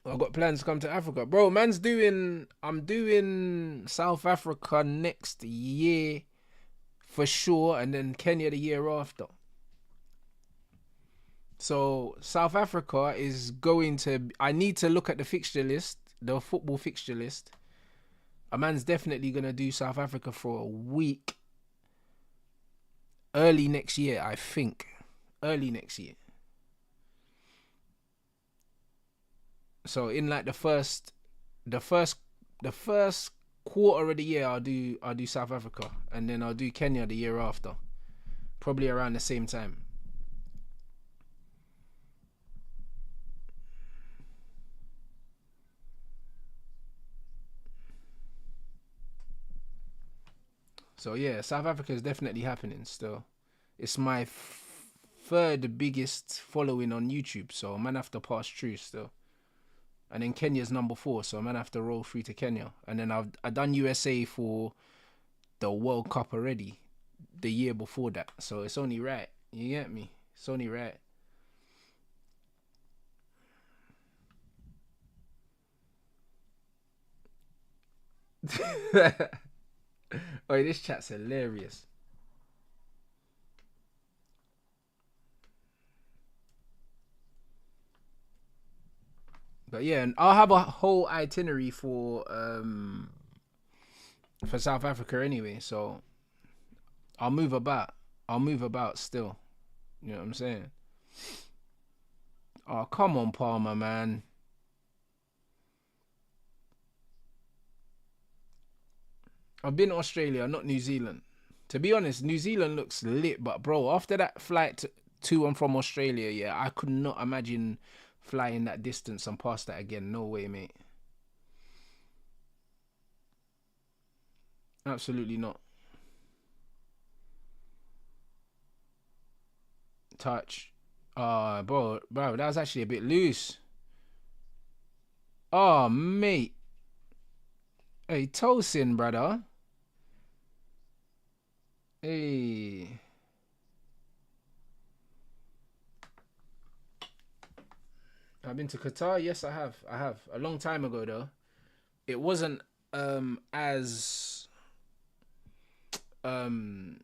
Speaker 2: I've got plans to come to Africa. Bro, I'm doing South Africa next year for sure, and then Kenya the year after. So South Africa is going to, I need to look at the fixture list, the football fixture list. A man's definitely going to do South Africa for a week. Early next year, I think. Early next year. So in like the first quarter of the year, I'll do South Africa, and then I'll do Kenya the year after, probably around the same time. So yeah, South Africa is definitely happening still. It's my third biggest following on YouTube, so man have to pass through still. And then Kenya's number 4, so man have to roll through to Kenya. And then I done USA for the World Cup already, the year before that. So it's only right. You get me? It's only right. Oh, this chat's hilarious. But yeah, and I'll have a whole itinerary for South Africa anyway, so I'll move about. I'll move about still. You know what I'm saying? Oh, come on, Palmer, man. I've been to Australia, not New Zealand. To be honest, New Zealand looks lit, but bro, after that flight to and from Australia, yeah, I could not imagine flying that distance and past that again. No way, mate. Absolutely not. Touch. Bro, that was actually a bit loose. Oh, mate. Hey, Tosin, brother. Hey. I've been to Qatar. Yes, I have. A long time ago, though. It wasn't as it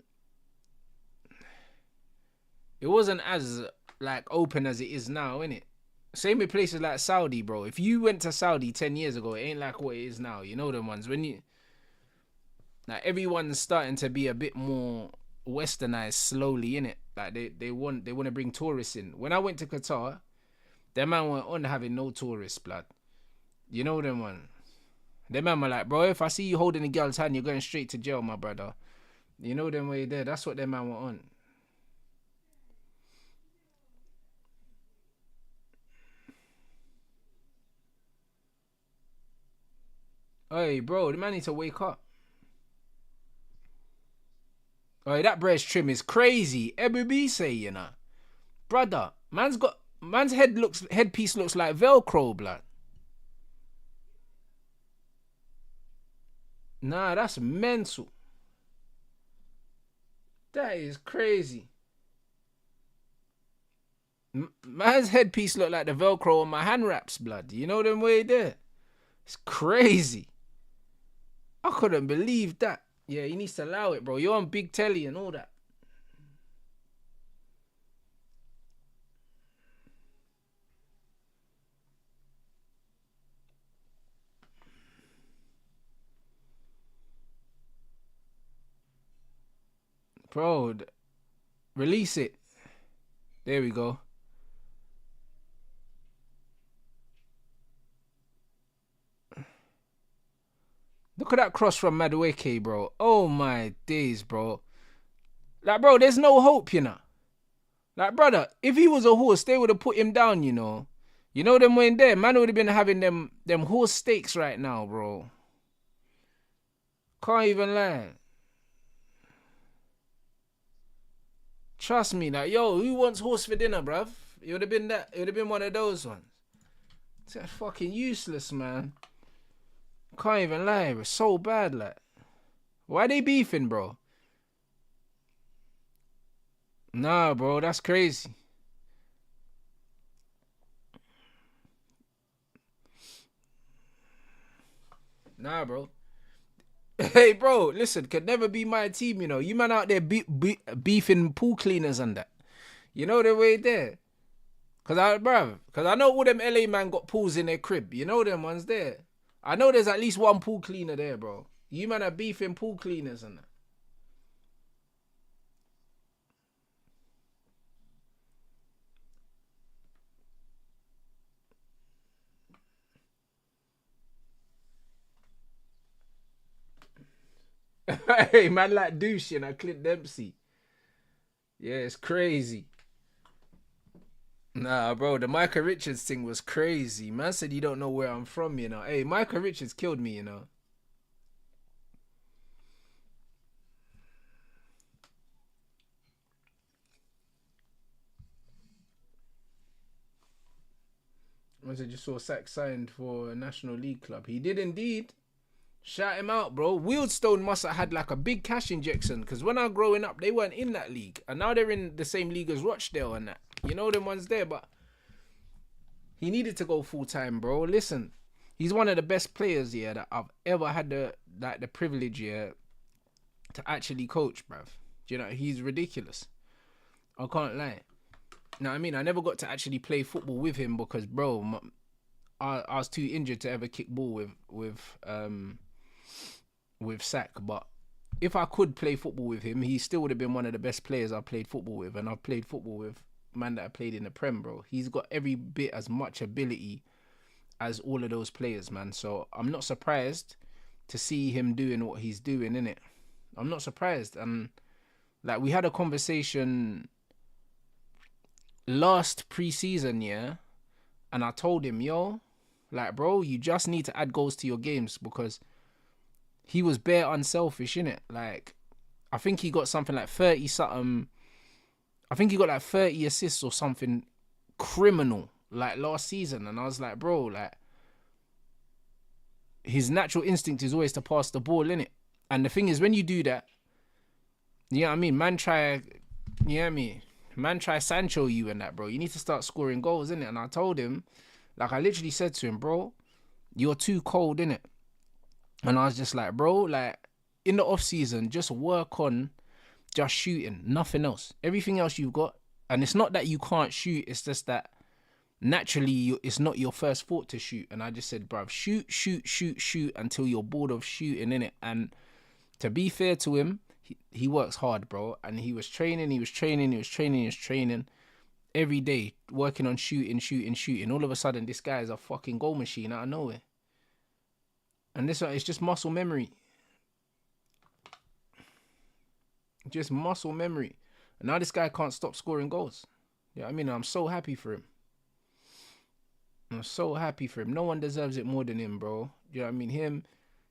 Speaker 2: wasn't as like open as it is now, innit? Same with places like Saudi, bro. If you went to Saudi 10 years ago, it ain't like what it is now. You know them ones. When you like everyone's starting to be a bit more westernized slowly, innit? Like they want to bring tourists in. When I went to Qatar, them man weren't on having no tourists, blood. You know them one. Them man were like, bro, if I see you holding a girl's hand, you're going straight to jail, my brother. You know them way there. That's what them man were on. Hey, bro, the man need to wake up. Hey, that breast trim is crazy. Ebu say, you know. Brother, man's headpiece looks like Velcro, blood. Nah, that's mental. That is crazy. Man's headpiece look like the Velcro on my hand wraps, blood. You know them way there? It's crazy. I couldn't believe that. Yeah, he needs to allow it, bro. You're on big telly and all that. Bro, release it. There we go. Look at that cross from Madueke, bro. Oh my days, bro. Like, bro, there's no hope, you know. Like, brother, if he was a horse, they would have put him down, you know. You know them when there, man would have been having them horse steaks right now, bro. Can't even lie. Trust me, like, yo, who wants horse for dinner, bruv? It would have been that. It would have been one of those ones. It's fucking useless, man. Can't even lie. It's so bad, like. Why they beefing, bro? Nah, bro, that's crazy. Nah, bro. Hey, bro, listen, could never be my team, you know. You man out there beefing pool cleaners and that. You know the way there. Cause I know all them LA man got pools in their crib. You know them ones there. I know there's at least one pool cleaner there, bro. You man are beefing pool cleaners and that. Hey, man, like douche, Clint Dempsey. Yeah, it's crazy. Nah, bro, the Micah Richards thing was crazy. Man said you don't know where I'm from, Hey, Micah Richards killed me. Man said you saw Sack signed for a National League club. He did indeed. Shout him out, bro. Wheelstone must have had like a big cash injection because when I was growing up, they weren't in that league. And now they're in the same league as Rochdale and that. You know them ones there, but he needed to go full time, bro. Listen, he's one of the best players, that I've ever had the privilege, to actually coach, bruv. He's ridiculous. I can't lie. Now, I mean, I never got to actually play football with him because, bro, I was too injured to ever kick ball with Sack. But if I could play football with him, he still would have been one of the best players I've played football with. And I've played football with man that I played in the Prem, bro. He's got every bit as much ability as all of those players, man. So I'm not surprised to see him doing what he's doing, innit? I'm not surprised. And like we had a conversation last pre-season, and I told him, yo, like, bro, you just need to add goals to your games because he was bare unselfish, innit? Like, I think he got something like 30 something. I think he got like 30 assists or something criminal like last season. And I was like, bro, like, his natural instinct is always to pass the ball, innit? And the thing is, when you do that, you know what I mean? Man try Sancho you and that, bro. You need to start scoring goals, innit? And I told him, like, I literally said to him, bro, you're too cold, innit? And I was just like, bro, like, in the off season, just work on just shooting, nothing else. Everything else you've got, and it's not that you can't shoot, it's just that naturally it's not your first thought to shoot. And I just said, bruv, shoot until you're bored of shooting, innit? And to be fair to him, he works hard, bro. And he was training every day, working on shooting. All of a sudden, this guy is a fucking goal machine out of nowhere. And this one, it's just muscle memory. Just muscle memory. And now this guy can't stop scoring goals. Yeah, I mean, I'm so happy for him. No one deserves it more than him, bro. Do you know what I mean? Him, do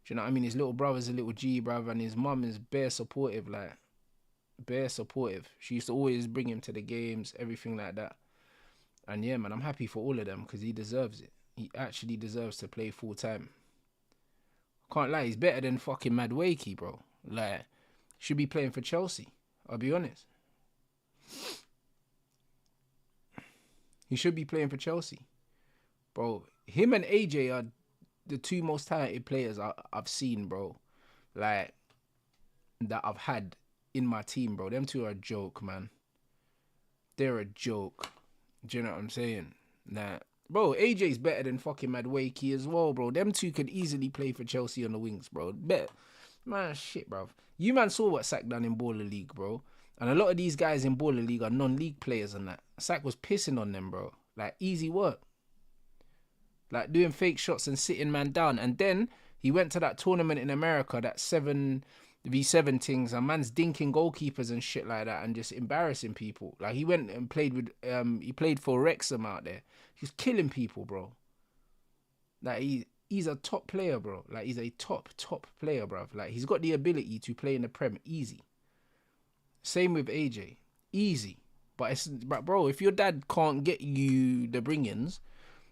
Speaker 2: you know what I mean? His little brother's a little G, brother, and his mum is bare supportive, like, bare supportive. She used to always bring him to the games, everything like that. And yeah, man, I'm happy for all of them because he deserves it. He actually deserves to play full time. Can't lie, he's better than fucking Mad Wakey, bro. Like, should be playing for Chelsea. I'll be honest. He should be playing for Chelsea. Bro, him and AJ are the two most talented players I've seen, bro. Like, that I've had in my team, bro. Them two are a joke, man. They're a joke. Do you know what I'm saying? Nah. Bro, AJ's better than fucking Mad Wakey as well, bro. Them two could easily play for Chelsea on the wings, bro. Bet. Man, shit, bro. You man saw what Sack done in Baller League, bro. And a lot of these guys in Baller League are non-league players and that. Sack was pissing on them, bro. Like, easy work. Like, doing fake shots and sitting man down. And then he went to that tournament in America, that 7v7 things, and man's dinking goalkeepers and shit like that and just embarrassing people. Like, he went and played with, he played for Wrexham out there. He was killing people, bro. Like, he's a top player, bro. Like, he's a top player, bro. Like, he's got the ability to play in the Prem easy. Same with AJ. Easy. But, bro, if your dad can't get you the bring-ins,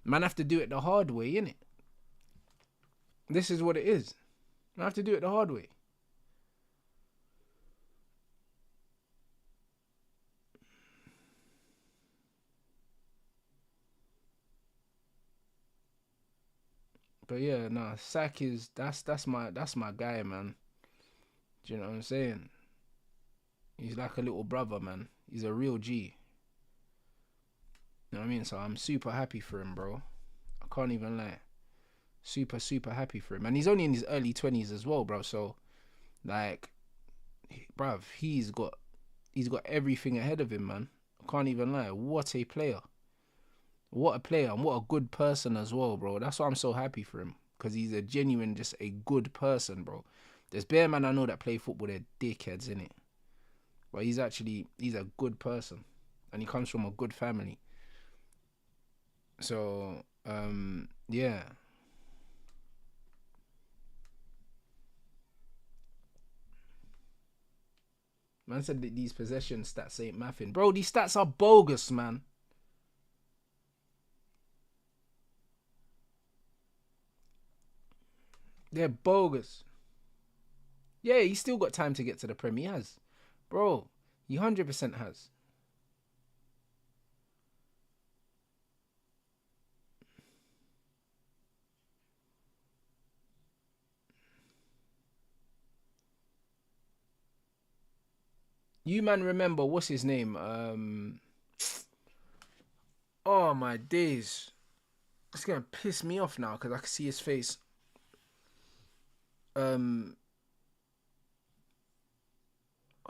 Speaker 2: man have to do it the hard way, innit? This is what it is. Man have to do it the hard way. But yeah, nah, Sack is that's my guy, man. Do you know what I'm saying? He's like a little brother, man. He's a real G. You know what I mean? So I'm super happy for him, bro. I can't even lie. Super happy for him. And he's only in his early 20s as well, bro. So, like, bruv, he's got everything ahead of him, man. I can't even lie. What a player. What a player and what a good person as well, bro. That's why I'm so happy for him. Because he's a genuine, just a good person, bro. There's bare man I know that play football, they're dickheads, innit? But he's a good person. And he comes from a good family. So, yeah. Man said that these possession stats ain't mathing. Bro, these stats are bogus, man. They're bogus. Yeah, he's still got time to get to the Prem. He has. Bro, he 100% has. You man remember, what's his name? Oh my days. It's gonna piss me off now because I can see his face.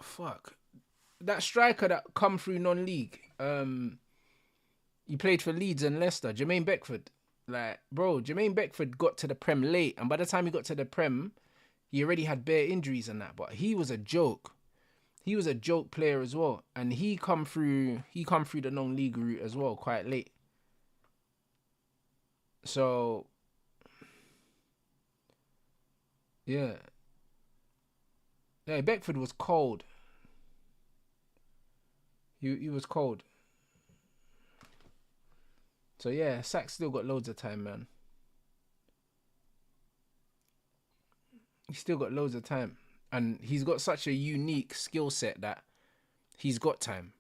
Speaker 2: Fuck. That striker that come through non-league. He played for Leeds and Leicester. Jermaine Beckford. Like, bro, Jermaine Beckford got to the Prem late, and by the time he got to the Prem, he already had bare injuries and that. But he was a joke. He was a joke player as well, and he come through the non-league route as well quite late. So yeah, Beckford was cold. He was cold. So yeah, Sack's still got loads of time, man. He's still got loads of time. And he's got such a unique skill set that he's got time.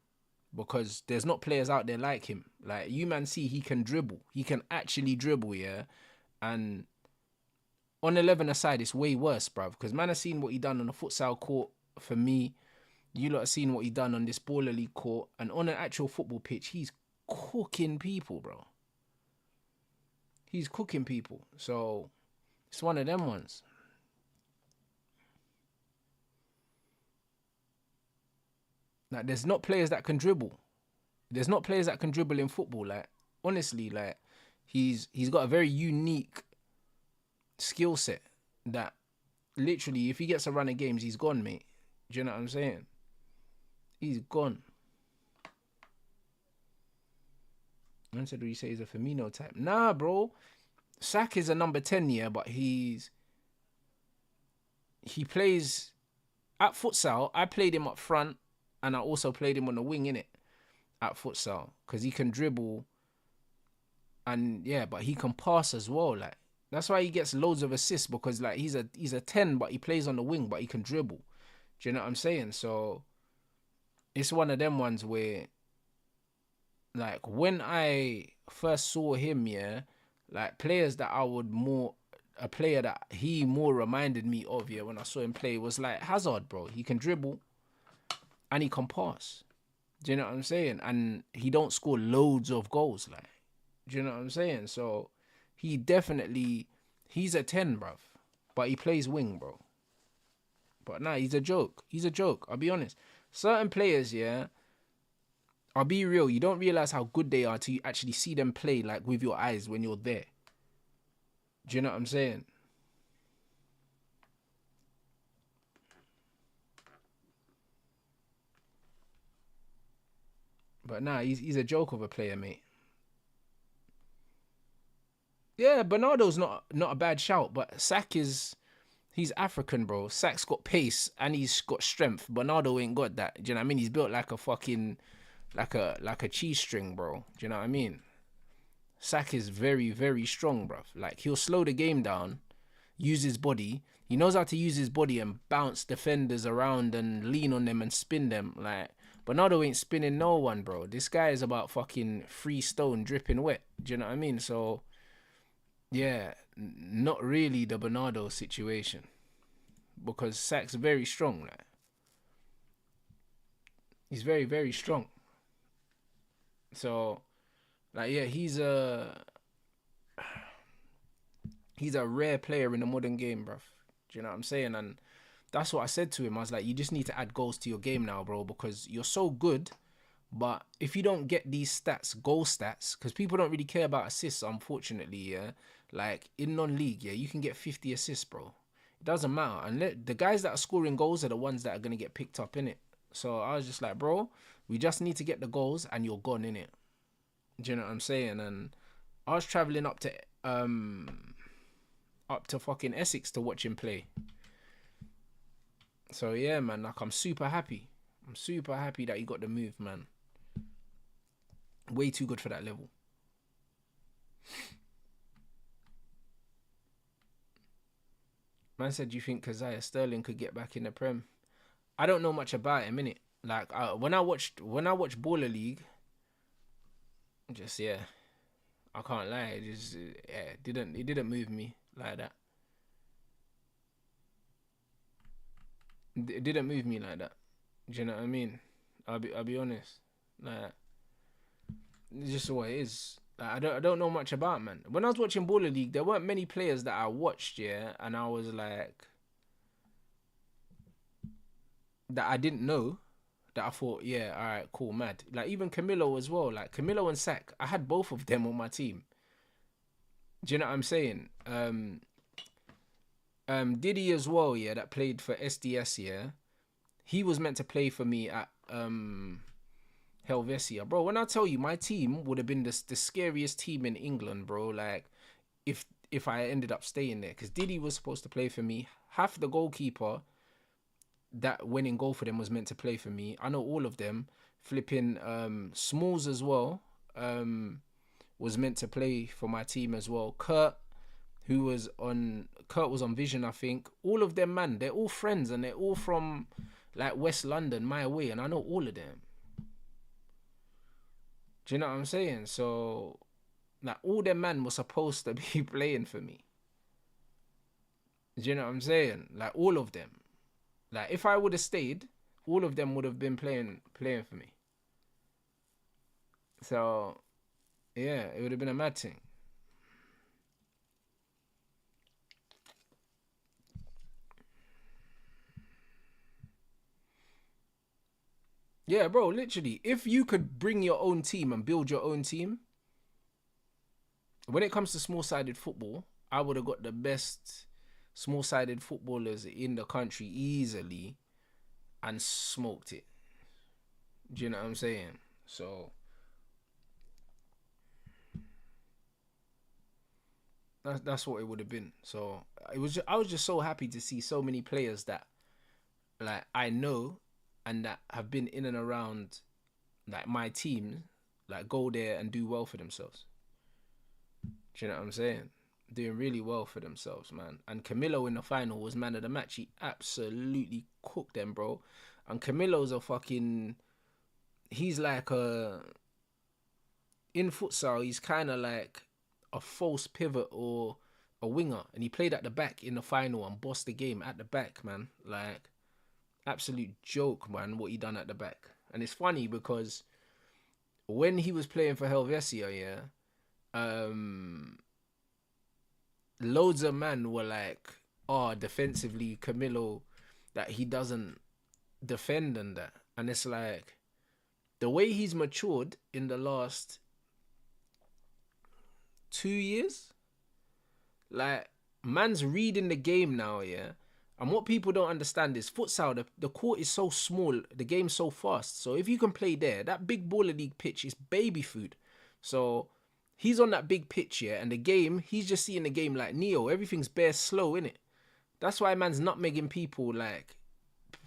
Speaker 2: Because there's not players out there like him. Like, you man see he can dribble. He can actually dribble, yeah? And on 11 aside, it's way worse, bruv. Because man has seen what he done on the futsal court for me. You lot have seen what he done on this baller league court. And on an actual football pitch, he's cooking people, bro. He's cooking people. So, it's one of them ones. Like, there's not players that can dribble. There's not players that can dribble in football. Like, honestly, like, he's got a very unique skill set that literally, if he gets a run of games, he's gone, mate. Do you know what I'm saying? He's gone. I said, what you say, he's a Firmino type. Nah, bro. Sack is a number 10, yeah, but he plays at futsal. I played him up front. And I also played him on the wing, innit, at futsal. Because he can dribble. And, yeah, but he can pass as well. Like, that's why he gets loads of assists. Because, like, he's a 10, but he plays on the wing, but he can dribble. Do you know what I'm saying? So, it's one of them ones where, like, when I first saw him, yeah, like, players that I would more... A player that he more reminded me of, yeah, when I saw him play was, like, Hazard, bro. He can dribble. And he can pass. Do you know what I'm saying? And he don't score loads of goals, like. Do you know what I'm saying? So, he's a 10, bruv. But he plays wing, bro. But nah, he's a joke. He's a joke, I'll be honest. Certain players, yeah, I'll be real, you don't realise how good they are till you actually see them play, like, with your eyes when you're there. Do you know what I'm saying? But nah, he's a joke of a player, mate. Yeah, Bernardo's not a bad shout, but he's African, bro. Sack's got pace and he's got strength. Bernardo ain't got that. Do you know what I mean? He's built like a fucking like a cheese string, bro. Do you know what I mean? Sack is very, very strong, bro. Like, he'll slow the game down, use his body. He knows how to use his body and bounce defenders around and lean on them and spin them. Like, Bernardo ain't spinning no one, bro. This guy is about fucking 3 stone dripping wet. Do you know what I mean? So, yeah, not really the Bernardo situation. Because Sack's very strong, like. He's very, very strong. So, like, yeah, he's a rare player in the modern game, bruv. Do you know what I'm saying? And that's what I said to him. I was like, you just need to add goals to your game now, bro, because you're so good. But if you don't get these stats, goal stats, because people don't really care about assists, unfortunately, yeah. Like, in non-league, yeah, you can get 50 assists, bro. It doesn't matter. And the guys that are scoring goals are the ones that are going to get picked up, innit? So I was just like, bro, we just need to get the goals and you're gone, innit? Do you know what I'm saying? And I was traveling up to fucking Essex to watch him play. So yeah, man, like I'm super happy. I'm super happy that he got the move, man. Way too good for that level. Man said, do you think Keziah Sterling could get back in the Prem? I don't know much about him, innit? Like when I watched Baller League, just yeah, I can't lie, it didn't move me like that. It didn't move me like that. Do you know what I mean? I'll be honest. Like, it's just what it is. Like, I don't know much about, man. When I was watching Baller League, there weren't many players that I watched, yeah, and I was like, that I didn't know, that I thought, yeah, all right, cool, mad. Like even Camilo as well. Like Camilo and Sack, I had both of them on my team. Do you know what I'm saying? Diddy as well, yeah, that played for SDS, yeah. He was meant to play for me at Helvetia, bro. When I tell you, my team would have been the scariest team in England, bro. Like, if I ended up staying there, because Diddy was supposed to play for me. Half the goalkeeper that went in goal for them was meant to play for me. I know all of them. Flipping Smalls as well was meant to play for my team as well. Kurt was on Vision, I think. All of them, man, they're all friends and they're all from like West London, my way, and I know all of them. Do you know what I'm saying? So, like, all them man were supposed to be playing for me. Do you know what I'm saying? Like, all of them. Like, if I would have stayed, all of them would have been playing for me. So, yeah, it would have been a mad thing. Yeah, bro, literally, if you could bring your own team and build your own team, when it comes to small-sided football, I would have got the best small-sided footballers in the country easily and smoked it. Do you know what I'm saying? So that's what it would have been. So I was just so happy to see so many players that like I know and that have been in and around like my team, like go there and do well for themselves. Do you know what I'm saying? Doing really well for themselves, man. And Camilo in the final was man of the match. He absolutely cooked them, bro. And Camilo's he's like in futsal, he's kind of like a false pivot or a winger. And he played at the back in the final and bossed the game at the back, man. Like, absolute joke, man, what he done at the back. And it's funny because when he was playing for Helvetia, yeah, loads of men were like, oh, defensively, Camilo, that he doesn't defend and that. And it's like, the way he's matured in the last 2 years, like, man's reading the game now, yeah. And what people don't understand is futsal, the court is so small, the game's so fast. So if you can play there, that big baller league pitch is baby food. So he's on that big pitch, yeah, and the game, he's just seeing the game like Neo. Everything's bare slow, innit? That's why man's nutmegging people, like,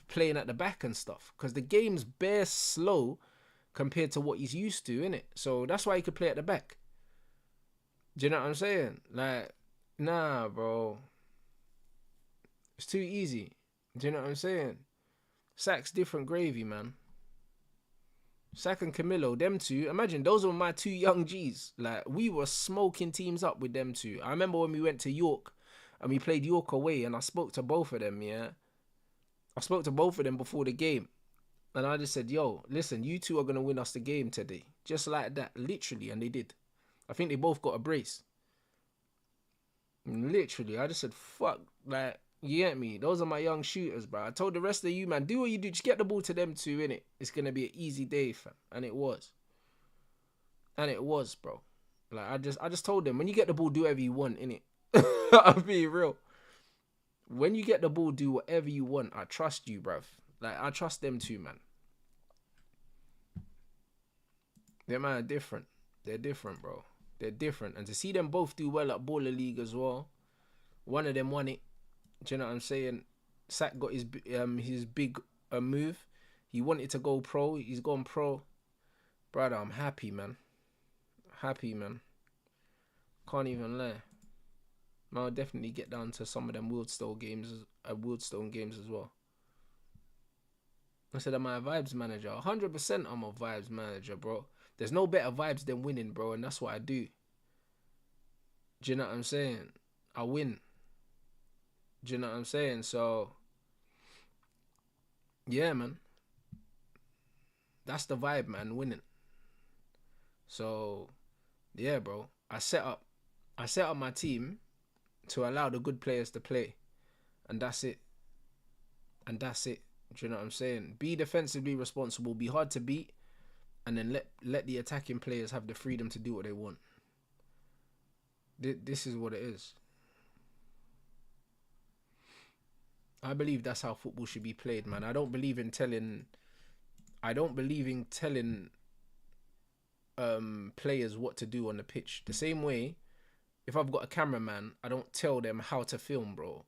Speaker 2: playing at the back and stuff. Because the game's bare slow compared to what he's used to, innit? So that's why he could play at the back. Do you know what I'm saying? Like, nah, bro. It's too easy. Do you know what I'm saying? Sack's different gravy, man. Sack and Camilo, them two, imagine, those were my two young G's. Like, we were smoking teams up with them two. I remember when we went to York and we played York away and I spoke to both of them, yeah? I spoke to both of them before the game. And I just said, yo, listen, you two are going to win us the game today. Just like that, literally, and they did. I think they both got a brace. Literally, I just said, fuck, like, you get me? Those are my young shooters, bro. I told the rest of you, man, do what you do. Just get the ball to them two, innit? It's going to be an easy day, fam. And it was. And it was, bro. Like, I just told them, when you get the ball, do whatever you want, innit? I'll be real. When you get the ball, do whatever you want. I trust you, bruv. Like, I trust them too, man. Them man are different. They're different, bro. They're different. And to see them both do well at Baller League as well, one of them won it. Do you know what I'm saying? Sack got his big move. He wanted to go pro. He's gone pro. Brother, I'm happy, man. Happy, man. Can't even lie. Man, I'll definitely get down to some of them Wildstone games as well. I said, am I a vibes manager? 100% I'm a vibes manager, bro. There's no better vibes than winning, bro, and that's what I do. Do you know what I'm saying? I win. Do you know what I'm saying? So, yeah, man. That's the vibe, man, winning. So, yeah, bro. I set up my team to allow the good players to play. And that's it. And that's it. Do you know what I'm saying? Be defensively responsible, be hard to beat, and then let the attacking players have the freedom to do what they want. This is what it is. I believe that's how football should be played, man. I don't believe in telling players what to do on the pitch. The same way, if I've got a cameraman, I don't tell them how to film, bro.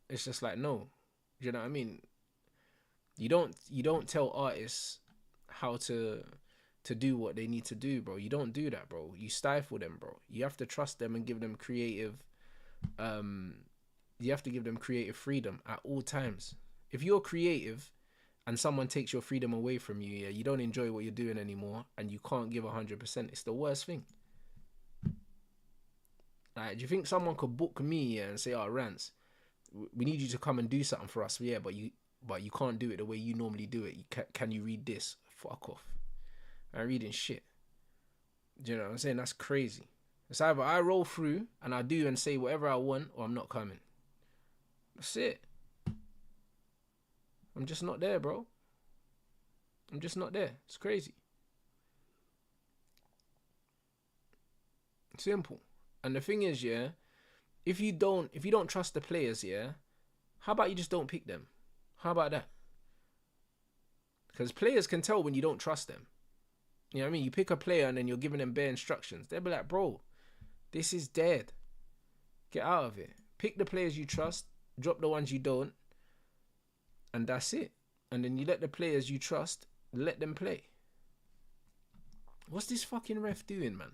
Speaker 2: It's just like, no. Do you know what I mean? You don't tell artists how to do what they need to do, bro. You don't do that, bro. You stifle them, bro. You have to trust them and give them creative freedom at all times. If you're creative and someone takes your freedom away from you, yeah, you don't enjoy what you're doing anymore and you can't give 100%, it's the worst thing. Like, do you think someone could book me, yeah, and say, oh, Rants, we need you to come and do something for us, yeah, but you can't do it the way you normally do it. Can you read this? Fuck off. I'm reading shit. Do you know what I'm saying? That's crazy. It's either I roll through and I do and say whatever I want, or I'm not coming. That's it. I'm just not there, bro. I'm just not there. It's crazy. Simple. And the thing is, yeah, if you don't trust the players, yeah, how about you just don't pick them? How about that? Because players can tell when you don't trust them. You know what I mean? You pick a player and then you're giving them bare instructions. They'll be like, bro, this is dead. Get out of it. Pick the players you trust, drop the ones you don't, and that's it. And then you let the players you trust, let them play. What's this fucking ref doing, man?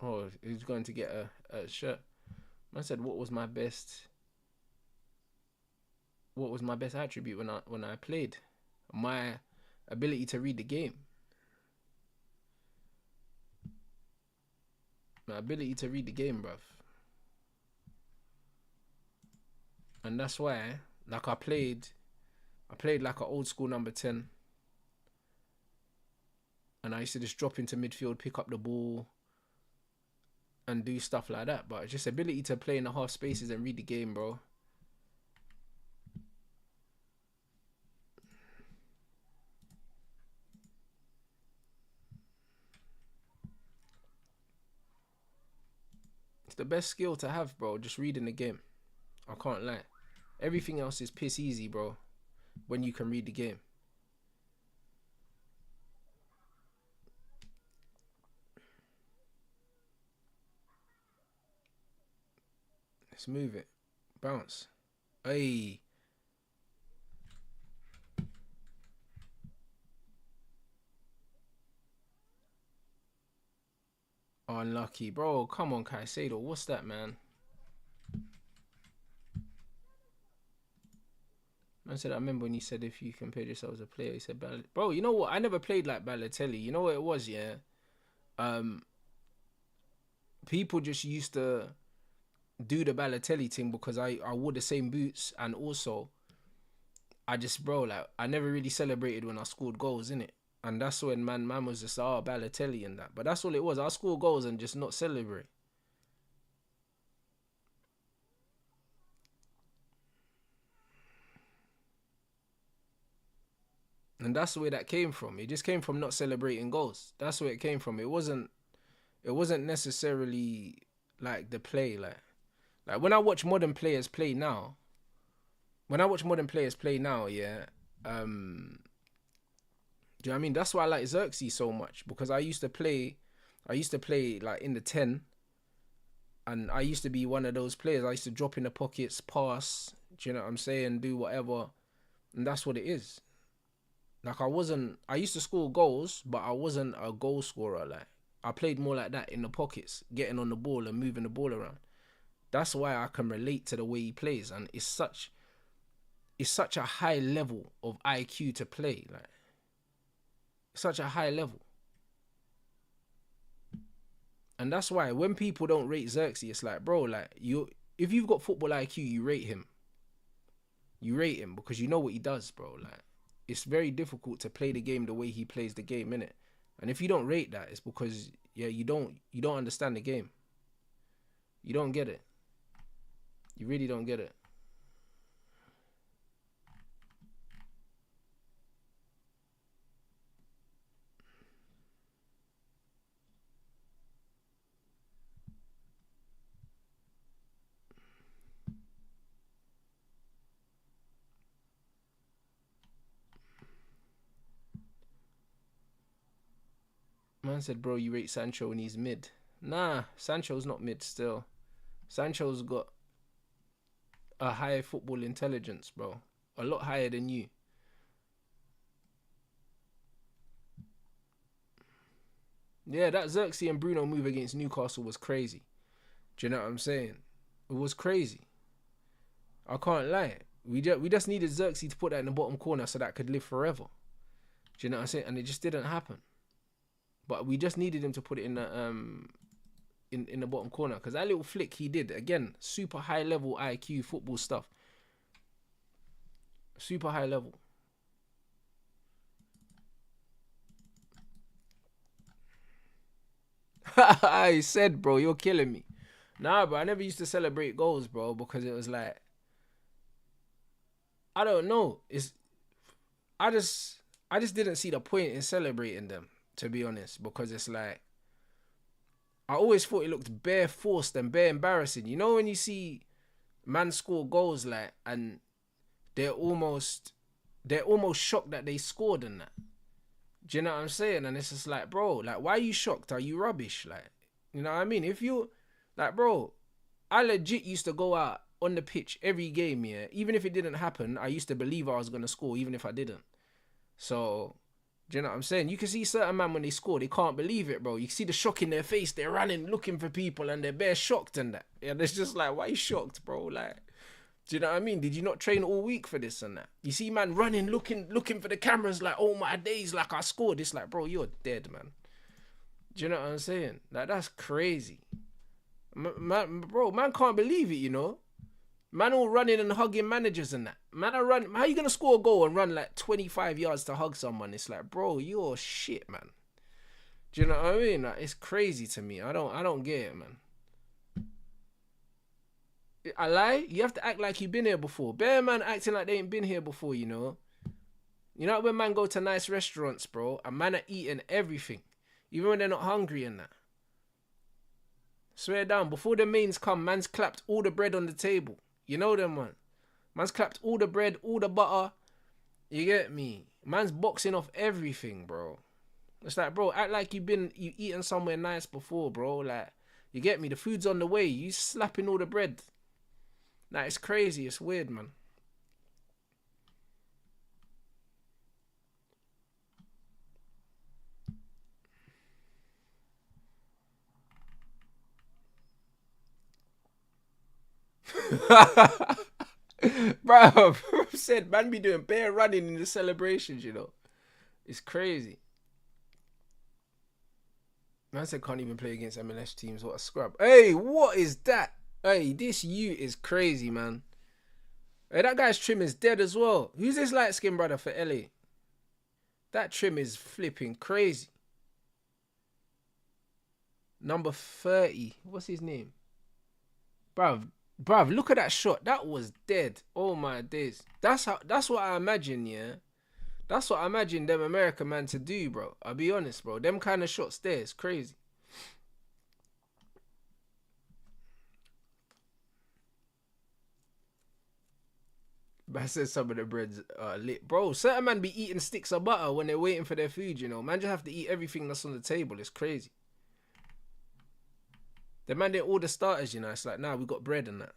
Speaker 2: Oh, he's going to get a shirt. I said, what was my best attribute when I played? My ability to read the game. My ability to read the game, bruv. And that's why, like, I played like an old school number 10. And I used to just drop into midfield, pick up the ball, and do stuff like that. But just ability to play in the half spaces and read the game, bro. It's the best skill to have, bro. Just reading the game. I can't lie. Everything else is piss easy, bro, when you can read the game. Let's move it. Bounce. Hey. Unlucky, bro. Come on, Caicedo. What's that, man? I said, I remember when you said if you compared yourself as a player, you said bro, you know what? I never played like Balotelli. You know what it was, yeah? People just used to do the Balotelli thing because I wore the same boots, and also I just, bro, like, I never really celebrated when I scored goals, innit? And that's when man was just, oh, Balotelli and that. But that's all it was. I score goals and just not celebrate. And that's where that came from. It just came from not celebrating goals. That's where it came from. It wasn't necessarily like the play. Like when I watch modern players play now, yeah, do you know what I mean? That's why I like Xerxes so much, because I used to play like in the 10, and I used to be one of those players. I used to drop in the pockets, pass, do you know what I'm saying, do whatever, and that's what it is. Like I used to score goals, but I wasn't a goal scorer. Like I played more like that, in the pockets, getting on the ball and moving the ball around. That's why I can relate to the way he plays, and it's such a high level of IQ to play, like such a high level. And that's why when people don't rate Xerxes, it's like, bro, like if you've got football IQ, you rate him. You rate him because you know what he does, bro. Like it's very difficult to play the game the way he plays the game, innit? And if you don't rate that, it's because you don't understand the game. You don't get it. You really don't get it. Man said, bro, you rate Sancho when he's mid. Nah, Sancho's not mid still. Sancho's got a higher football intelligence, bro. A lot higher than you. Yeah, that Xerxes and Bruno move against Newcastle was crazy. Do you know what I'm saying? It was crazy. I can't lie. We just needed Xerxes to put that in the bottom corner so that could live forever. Do you know what I'm saying? And it just didn't happen. But we just needed him to put it in the in the bottom corner, because that little flick he did, again, super high level IQ football stuff. Super high level. I said, bro, you're killing me. Nah, bro, I never used to celebrate goals, bro, because it was like, I don't know. I just didn't see the point in celebrating them, to be honest, because it's like, I always thought it looked bare forced and bare embarrassing. You know when you see man score goals, like, and they're almost shocked that they scored and that. Do you know what I'm saying? And it's just like, bro, like, why are you shocked? Are you rubbish? Like, you know what I mean? If you, like, bro, I legit used to go out on the pitch every game, yeah. Even if it didn't happen, I used to believe I was going to score, even if I didn't. So, do you know what I'm saying? You can see certain men when they score, they can't believe it, bro. You can see the shock in their face. They're running, looking for people, and they're bare shocked and that. And it's just like, why are you shocked, bro? Like, do you know what I mean? Did you not train all week for this and that? You see man running, looking for the cameras like, oh my days, like I scored. It's like, bro, you're dead, man. Do you know what I'm saying? Like, that's crazy. Man, bro, man can't believe it, you know? Man all running and hugging managers and that. Man, how you gonna score a goal and run like 25 yards to hug someone? It's like, bro, you're shit, man. Do you know what I mean? Like, it's crazy to me. I don't get it, man. I lie? You have to act like you've been here before. Bare man acting like they ain't been here before, you know? You know when man go to nice restaurants, bro, and man are eating everything, even when they're not hungry and that. Swear down, before the mains come, man's clapped all the bread on the table. You know them, man. Man's clapped all the bread, all the butter. You get me? Man's boxing off everything, bro. It's like, bro, act like you eaten somewhere nice before, bro. Like, you get me? The food's on the way. You slapping all the bread. Nah, it's crazy. It's weird, man. Bro, said man be doing bare running in the celebrations, you know. It's crazy. Man said can't even play against MLS teams. What a scrub. Hey, what is that? Hey, this you is crazy, man. Hey, that guy's trim is dead as well. Who's this light skinned brother for LA? That trim is flipping crazy. Number 30. What's his name? Bruv, look at that shot. That was dead. Oh my days. That's what I imagine, yeah. That's what I imagine them American man to do, bro. I'll be honest, bro. Them kind of shots there is crazy. But I said some of the breads lit. Bro, certain man be eating sticks of butter when they're waiting for their food, you know. Man just have to eat everything that's on the table. It's crazy. The man did all the starters, you know. It's like, nah, we got bread and that.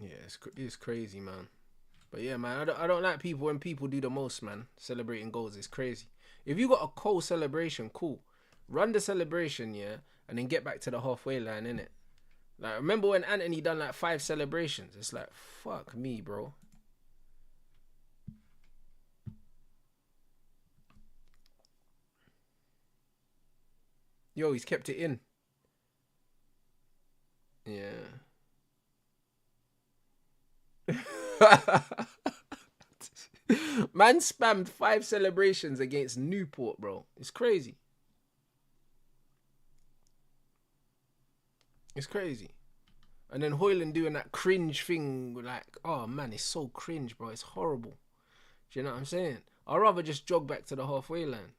Speaker 2: Yeah, it's crazy, man. But yeah, man, I don't like people when people do the most, man. Celebrating goals is crazy. If you got a cold celebration, cool. Run the celebration, yeah, and then get back to the halfway line, innit? Like, remember when Anthony done like 5 celebrations? It's like, fuck me, bro. Yo, he's kept it in. Yeah. Man spammed 5 celebrations against Newport, bro. It's crazy. It's crazy. And then Hoyland doing that cringe thing, like, oh man, it's so cringe, bro. It's horrible. Do you know what I'm saying? I'd rather just jog back to the halfway line.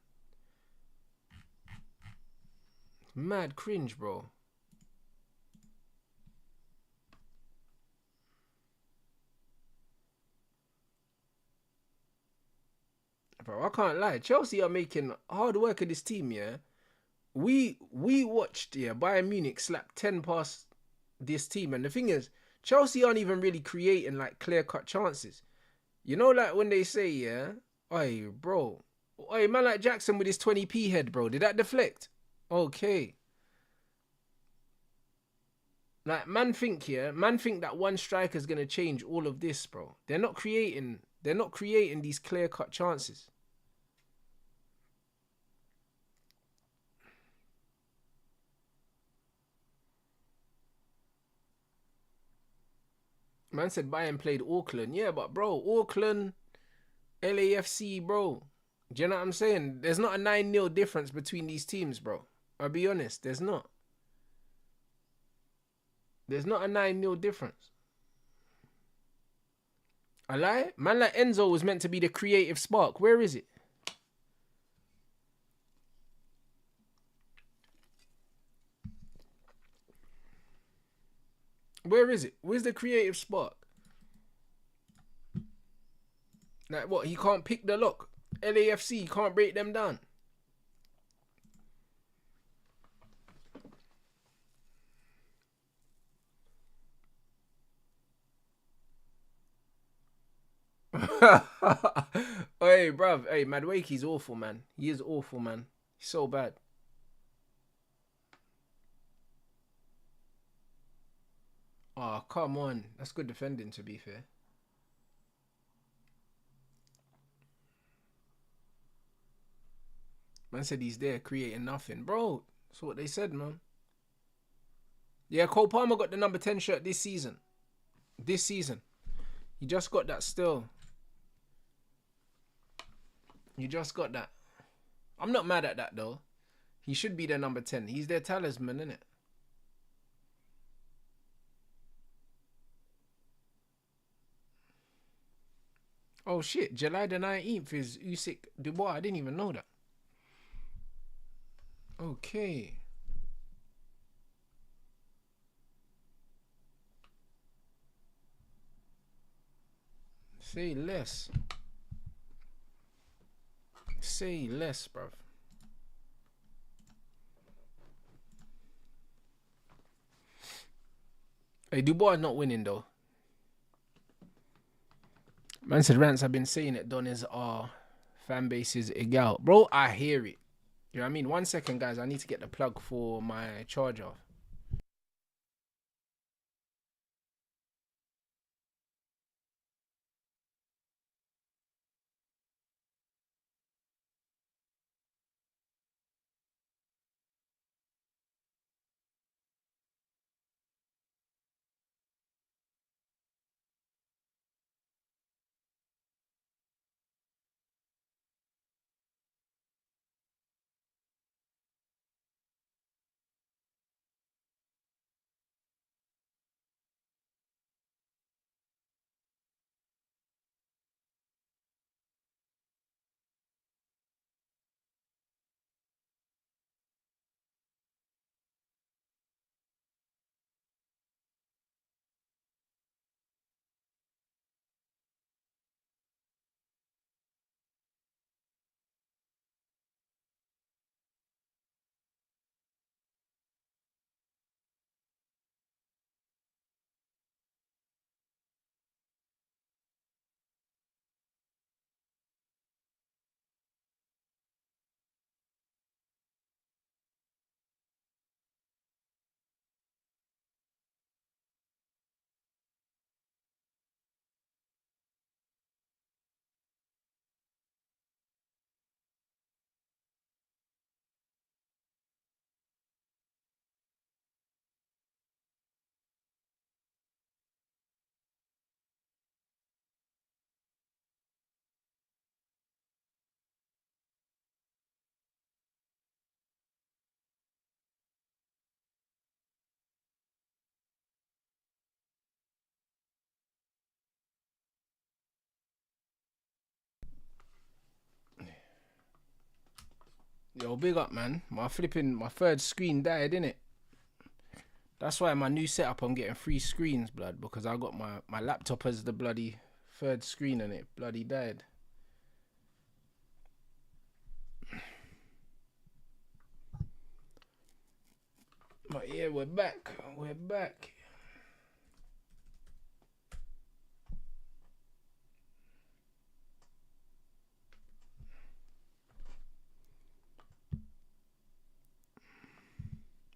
Speaker 2: Mad cringe, bro. Bro, I can't lie. Chelsea are making hard work of this team, yeah. We watched, yeah, Bayern Munich slap 10 past this team. And the thing is, Chelsea aren't even really creating like clear-cut chances. You know, like when they say, yeah, oi, bro. Oi, man like Jackson with his 20p head, bro. Did that deflect? Okay. Like, man think that one striker's gonna change all of this, bro. They're not creating these clear-cut chances. Man said Bayern played Auckland. Yeah, but bro, Auckland, LAFC, bro. Do you know what I'm saying? There's not a 9-0 difference between these teams, bro. I'll be honest, there's not. There's not a 9-0 difference. I lie? Man like Enzo was meant to be the creative spark. Where is it? Where is it? Where's the creative spark? Like what? He can't pick the lock. LAFC can't break them down. Hey, bruv. Hey, Madwake's awful, man. He is awful, man. He's so bad. Oh, come on. That's good defending, to be fair. Man said he's there creating nothing. Bro, that's what they said, man. Yeah, Cole Palmer got the number 10 shirt this season. This season. He just got that still. You just got that. I'm not mad at that, though. He should be their number 10. He's their talisman, innit? Oh, shit. July the 19th is Usyk Dubois. I didn't even know that. Okay. Say less. Say less, bruv. Hey, Dubois not winning, though. Man said Rants, I've been saying it, Don, is our fan base is egal. Bro, I hear it. You know what I mean? 1 second, guys. I need to get the plug for my charger. Yo, big up, man. My third screen died, innit? That's why my new setup, I'm getting 3 screens, blood, because I got my laptop as the bloody third screen and it bloody died. But yeah, we're back. We're back.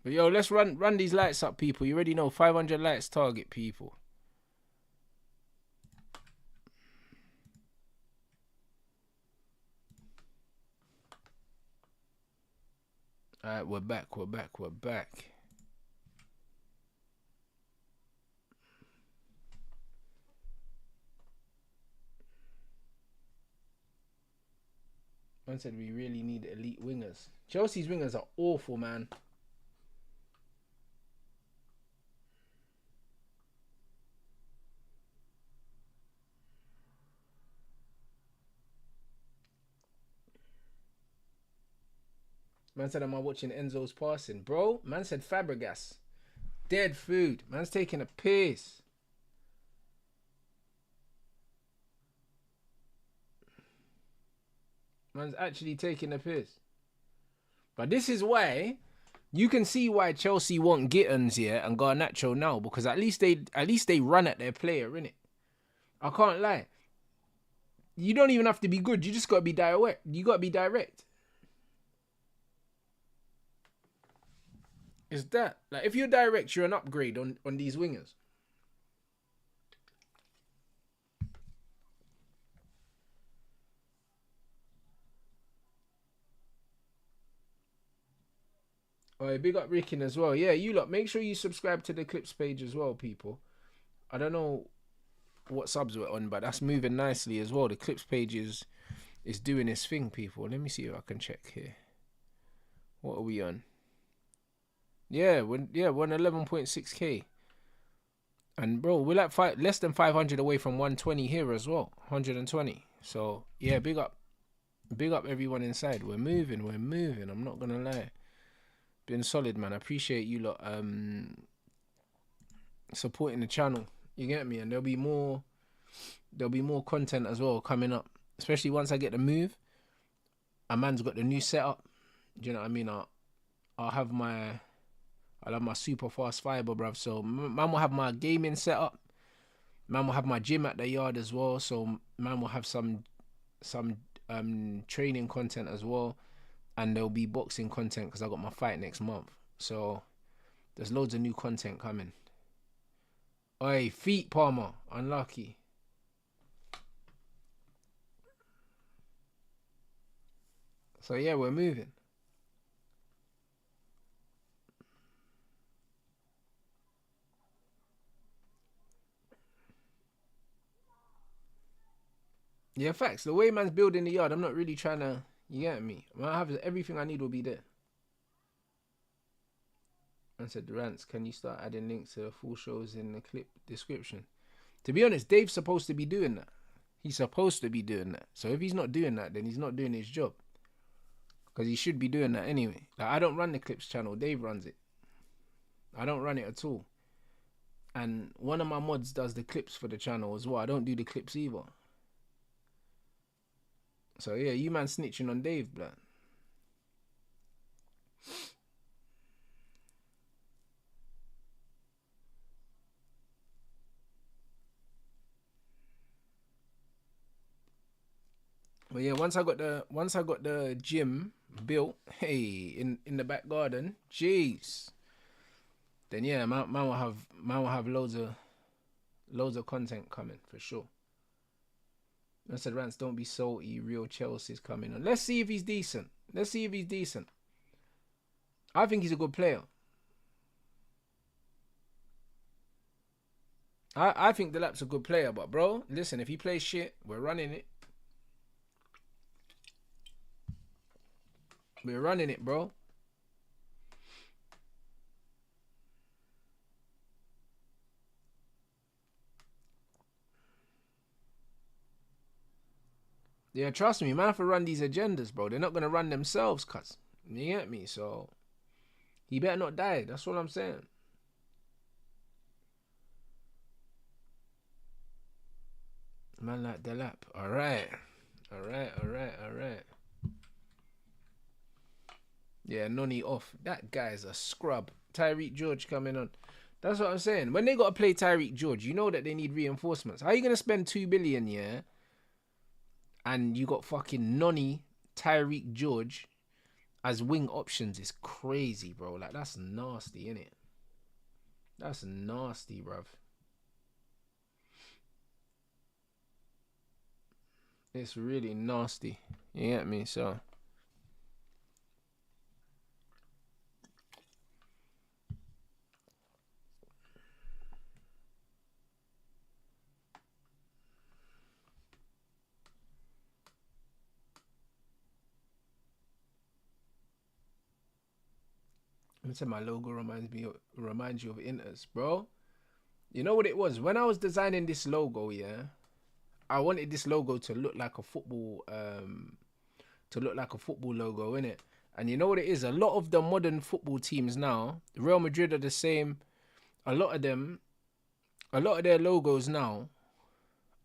Speaker 2: But yo, let's run these lights up, people. You already know 500 lights target, people. Alright, we're back. Man said we really need elite wingers. Chelsea's wingers are awful, man. Man said, am I watching Enzo's passing? Bro, man said Fabregas. Dead food. Man's taking a piss. Man's actually taking a piss. But this is why you can see why Chelsea want Gittins here and Garnacho now, because at least they run at their player, innit? I can't lie. You don't even have to be good. You just gotta be direct. You gotta be direct. It's that. Like, if you're direct, you're an upgrade on these wingers. Alright, big up Rickin as well. Yeah, you lot, make sure you subscribe to the Clips page as well, people. I don't know what subs we're on, but that's moving nicely as well. The Clips page is doing its thing, people. Let me see if I can check here. What are we on? Yeah, we're on 11.6k. And bro, we're like less than 500 away from 120 here as well. 120. So yeah, big up everyone inside. We're moving. I'm not gonna lie. Been solid, man. I appreciate you lot supporting the channel. You get me? And there'll be more content as well coming up. Especially once I get the move. A man's got the new setup. Do you know what I mean? I'll have my super fast fiber, bruv. So man will have my gaming setup. Man will have my gym at the yard as well. So man will have some training content as well. And there'll be boxing content because I got my fight next month. So there's loads of new content coming. Oi, feet Palmer, unlucky. So yeah, we're moving. Yeah, facts. The way man's building the yard, I'm not really trying to. You get me? I have everything I need will be there. I said, Rants, can you start adding links to the full shows in the clip description? To be honest, Dave's supposed to be doing that. He's supposed to be doing that. So if he's not doing that, then he's not doing his job. Because he should be doing that anyway. Like, I don't run the clips channel. Dave runs it. I don't run it at all. And one of my mods does the clips for the channel as well. I don't do the clips either. So yeah, you man snitching on Dave, blood. But yeah, once I got the gym built, hey, in the back garden, jeez. Then yeah, man will have loads of content coming for sure. I said, Rants, don't be salty. Real Chelsea's coming on. Let's see if he's decent. I think he's a good player. I think Delap's a good player, but bro, listen, if he plays shit, we're running it. We're running it, bro. Yeah, trust me, man, have to run these agendas, bro. They're not going to run themselves, cuz. You get me? So he better not die. That's all I'm saying. Man like the lap. Alright. Alright. Yeah, Noni off. That guy's a scrub. Tyreek George coming on. That's what I'm saying. When they got to play Tyreek George, you know that they need reinforcements. How are you going to spend 2 billion, yeah? And you got fucking Noni, Tyreek George as wing options is crazy, bro. Like, that's nasty, innit? That's nasty, bruv. It's really nasty. You get me? So I said my logo reminds you of Inters, bro. You know what it was? When I was designing this logo, yeah, I wanted this logo to look like a football logo, innit? And you know what it is? A lot of the modern football teams now, Real Madrid are the same. A lot of their logos now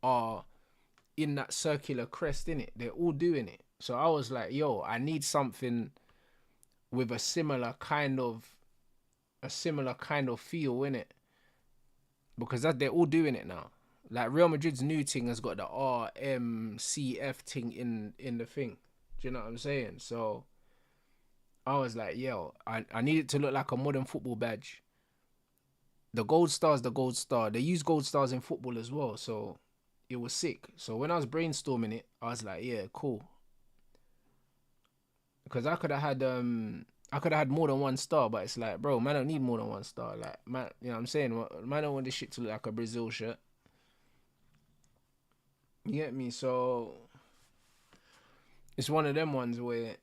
Speaker 2: are in that circular crest, innit? They're all doing it. So I was like, yo, I need something with a similar kind of feel in it, because they're all doing it now. Like Real Madrid's new thing has got the RMCF thing in the thing. Do you know what I'm saying? So I was like, yo, I need it to look like a modern football badge. The gold star's the gold star. They use gold stars in football as well, so it was sick. So when I was brainstorming it, I was like, yeah, cool. Because I could have had more than one star, but it's like, bro, man, I don't need more than one star. Like, man, you know what I'm saying? Man, I don't want this shit to look like a Brazil shirt. You get me? So it's one of them ones where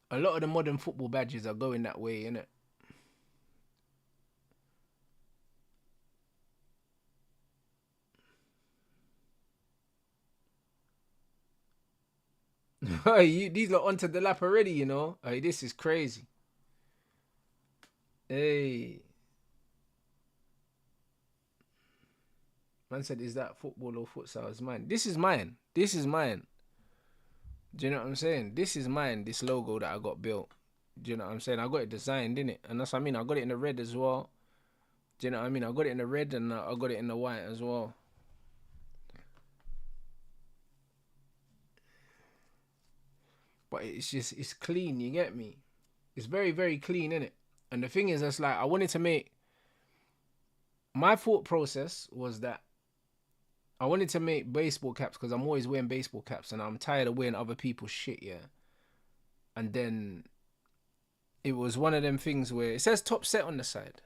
Speaker 2: a lot of the modern football badges are going that way, innit? These are onto the lap already, you know? Hey, this is crazy. Hey. Man said, is that football or futsal? It's mine. This is mine. Do you know what I'm saying? This is mine, this logo that I got built. Do you know what I'm saying? I got it designed, innit? And that's what I mean. I got it in the red as well. Do you know what I mean? I got it in the red and I got it in the white as well. But it's clean, you get me? It's very, very clean, innit? And the thing is, that's like, I wanted to make... My thought process was that I wanted to make baseball caps because I'm always wearing baseball caps and I'm tired of wearing other people's shit, yeah? And then it was one of them things where it says top set on the side.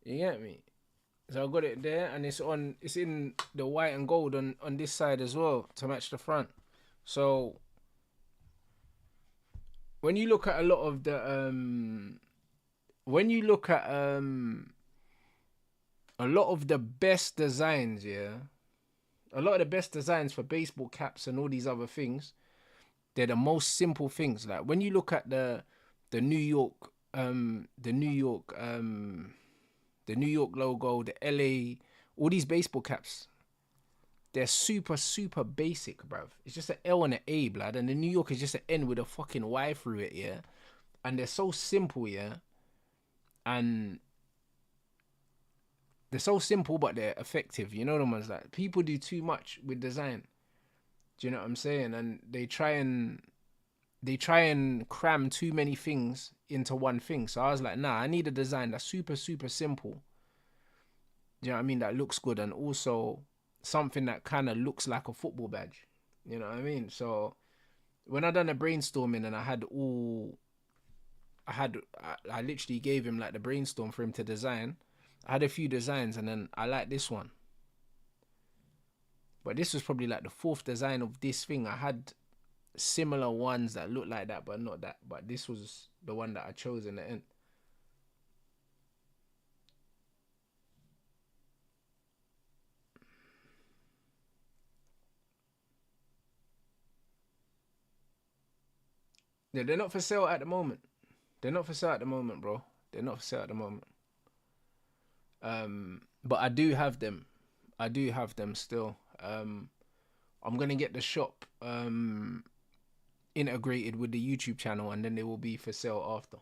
Speaker 2: You get me? So I got it there and it's in the white and gold on this side as well to match the front. So when you look at a lot of the a lot of the best designs, yeah, a lot of the best designs for baseball caps and all these other things, they're the most simple things. Like when you look at the New York logo, the LA, all these baseball caps, they're super, super basic, bruv. It's just an L and an A, blood. And the New York is just an N with a fucking Y through it, yeah? And they're so simple, yeah? And they're so simple, but they're effective. You know the ones like, people do too much with design. Do you know what I'm saying? And they try and cram too many things into one thing. So I was like, nah, I need a design that's super, super simple. Do you know what I mean? That looks good and also something that kind of looks like a football badge. You know what I mean? So when I done a brainstorming and I literally gave him like the brainstorm for him to design. I had a few designs and then I like this one. But this was probably like the fourth design of this thing. I had similar ones that looked like that, but not that. But this was the one that I chose in the end. Yeah, they're not for sale at the moment. They're not for sale at the moment, bro. They're not for sale at the moment. But I do have them. I do have them still. I'm gonna get the shop integrated with the YouTube channel, and then they will be for sale after.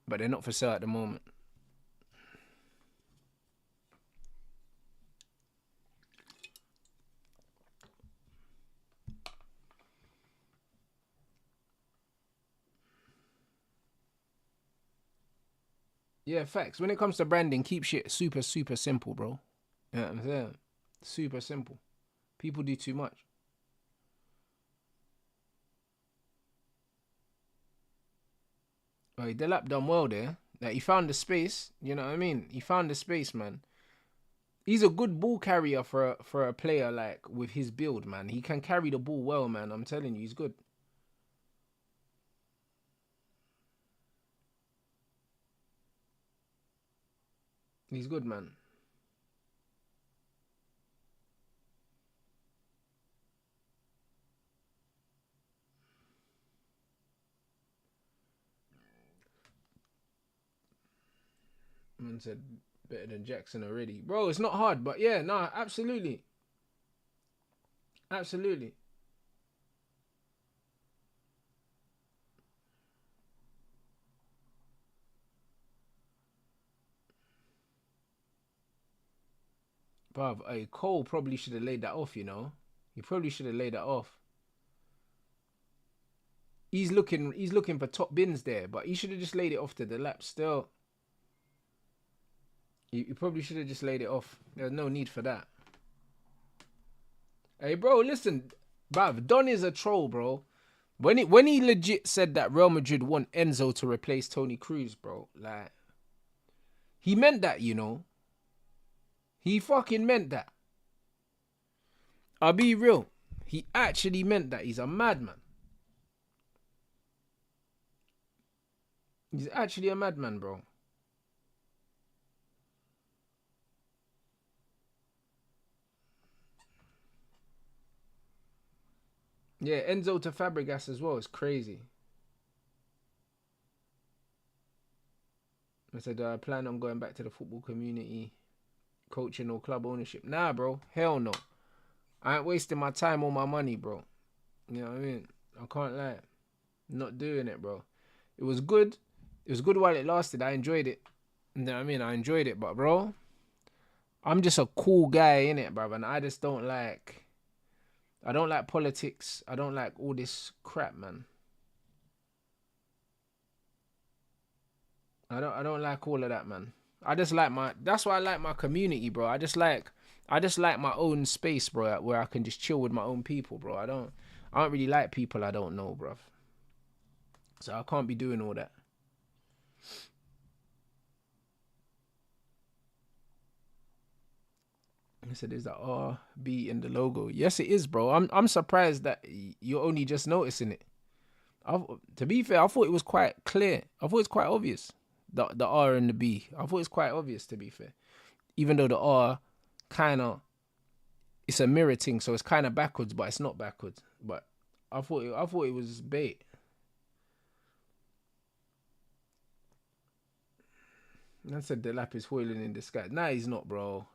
Speaker 2: But they're not for sale at the moment. Yeah, facts. When it comes to branding, keep shit super, super simple, bro. You know what I'm saying? Super simple. People do too much. Like, Delap done well there. Like, he found the space. You know what I mean? He found the space, man. He's a good ball carrier for a player like with his build, man. He can carry the ball well, man. I'm telling you, he's good. He's good, man. Man said better than Jackson already. Bro, it's not hard, but yeah, nah, absolutely. Absolutely. Bruv, hey, Cole probably should have laid that off, you know? He probably should have laid that off. He's looking for top bins there, but he should have just laid it off to the lap still. He probably should have just laid it off. There's no need for that. Hey, bro, listen, bruv, Don is a troll, bro. When he legit said that Real Madrid want Enzo to replace Toni Kroos, bro, like, he meant that, you know. He fucking meant that. I'll be real. He actually meant that. He's a madman. He's actually a madman, bro. Yeah, Enzo to Fabregas as well is crazy. I said, I plan on going back to the football community, coaching or club ownership. Nah, bro. Hell no. I ain't wasting my time or my money, bro. You know what I mean? I can't lie. Not doing it, bro. It was good. It was good while it lasted. I enjoyed it. You know what I mean? I enjoyed it, but bro, I'm just a cool guy, innit, bro? And I just don't like politics. I don't like all this crap, man. I don't like all of that, man. I just like that's why I like my community, bro. I just like my own space, bro, where I can just chill with my own people, bro. I don't really like people I don't know, bro. So I can't be doing all that. I said, is that RB in the logo? Yes, it is, bro. I'm surprised that you're only just noticing it. To be fair, I thought it was quite clear. I thought it was quite obvious. The R and the B. I thought it was quite obvious, to be fair. Even though the R kind of, it's a mirror thing, so it's kind of backwards, but it's not backwards. But I thought it was bait. I said the lap is foiling in the sky. Nah, he's not, bro.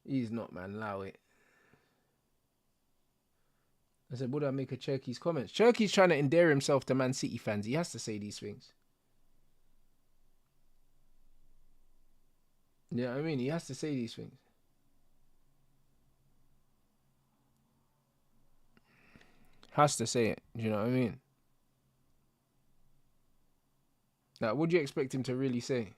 Speaker 2: He's not, man. Allow it. I said, would I make a Cherky's comments? Cherky's trying to endear himself to Man City fans. He has to say these things. Yeah, I mean, he has to say these things. Has to say it. Do you know what I mean? Like, what do you expect him to really say?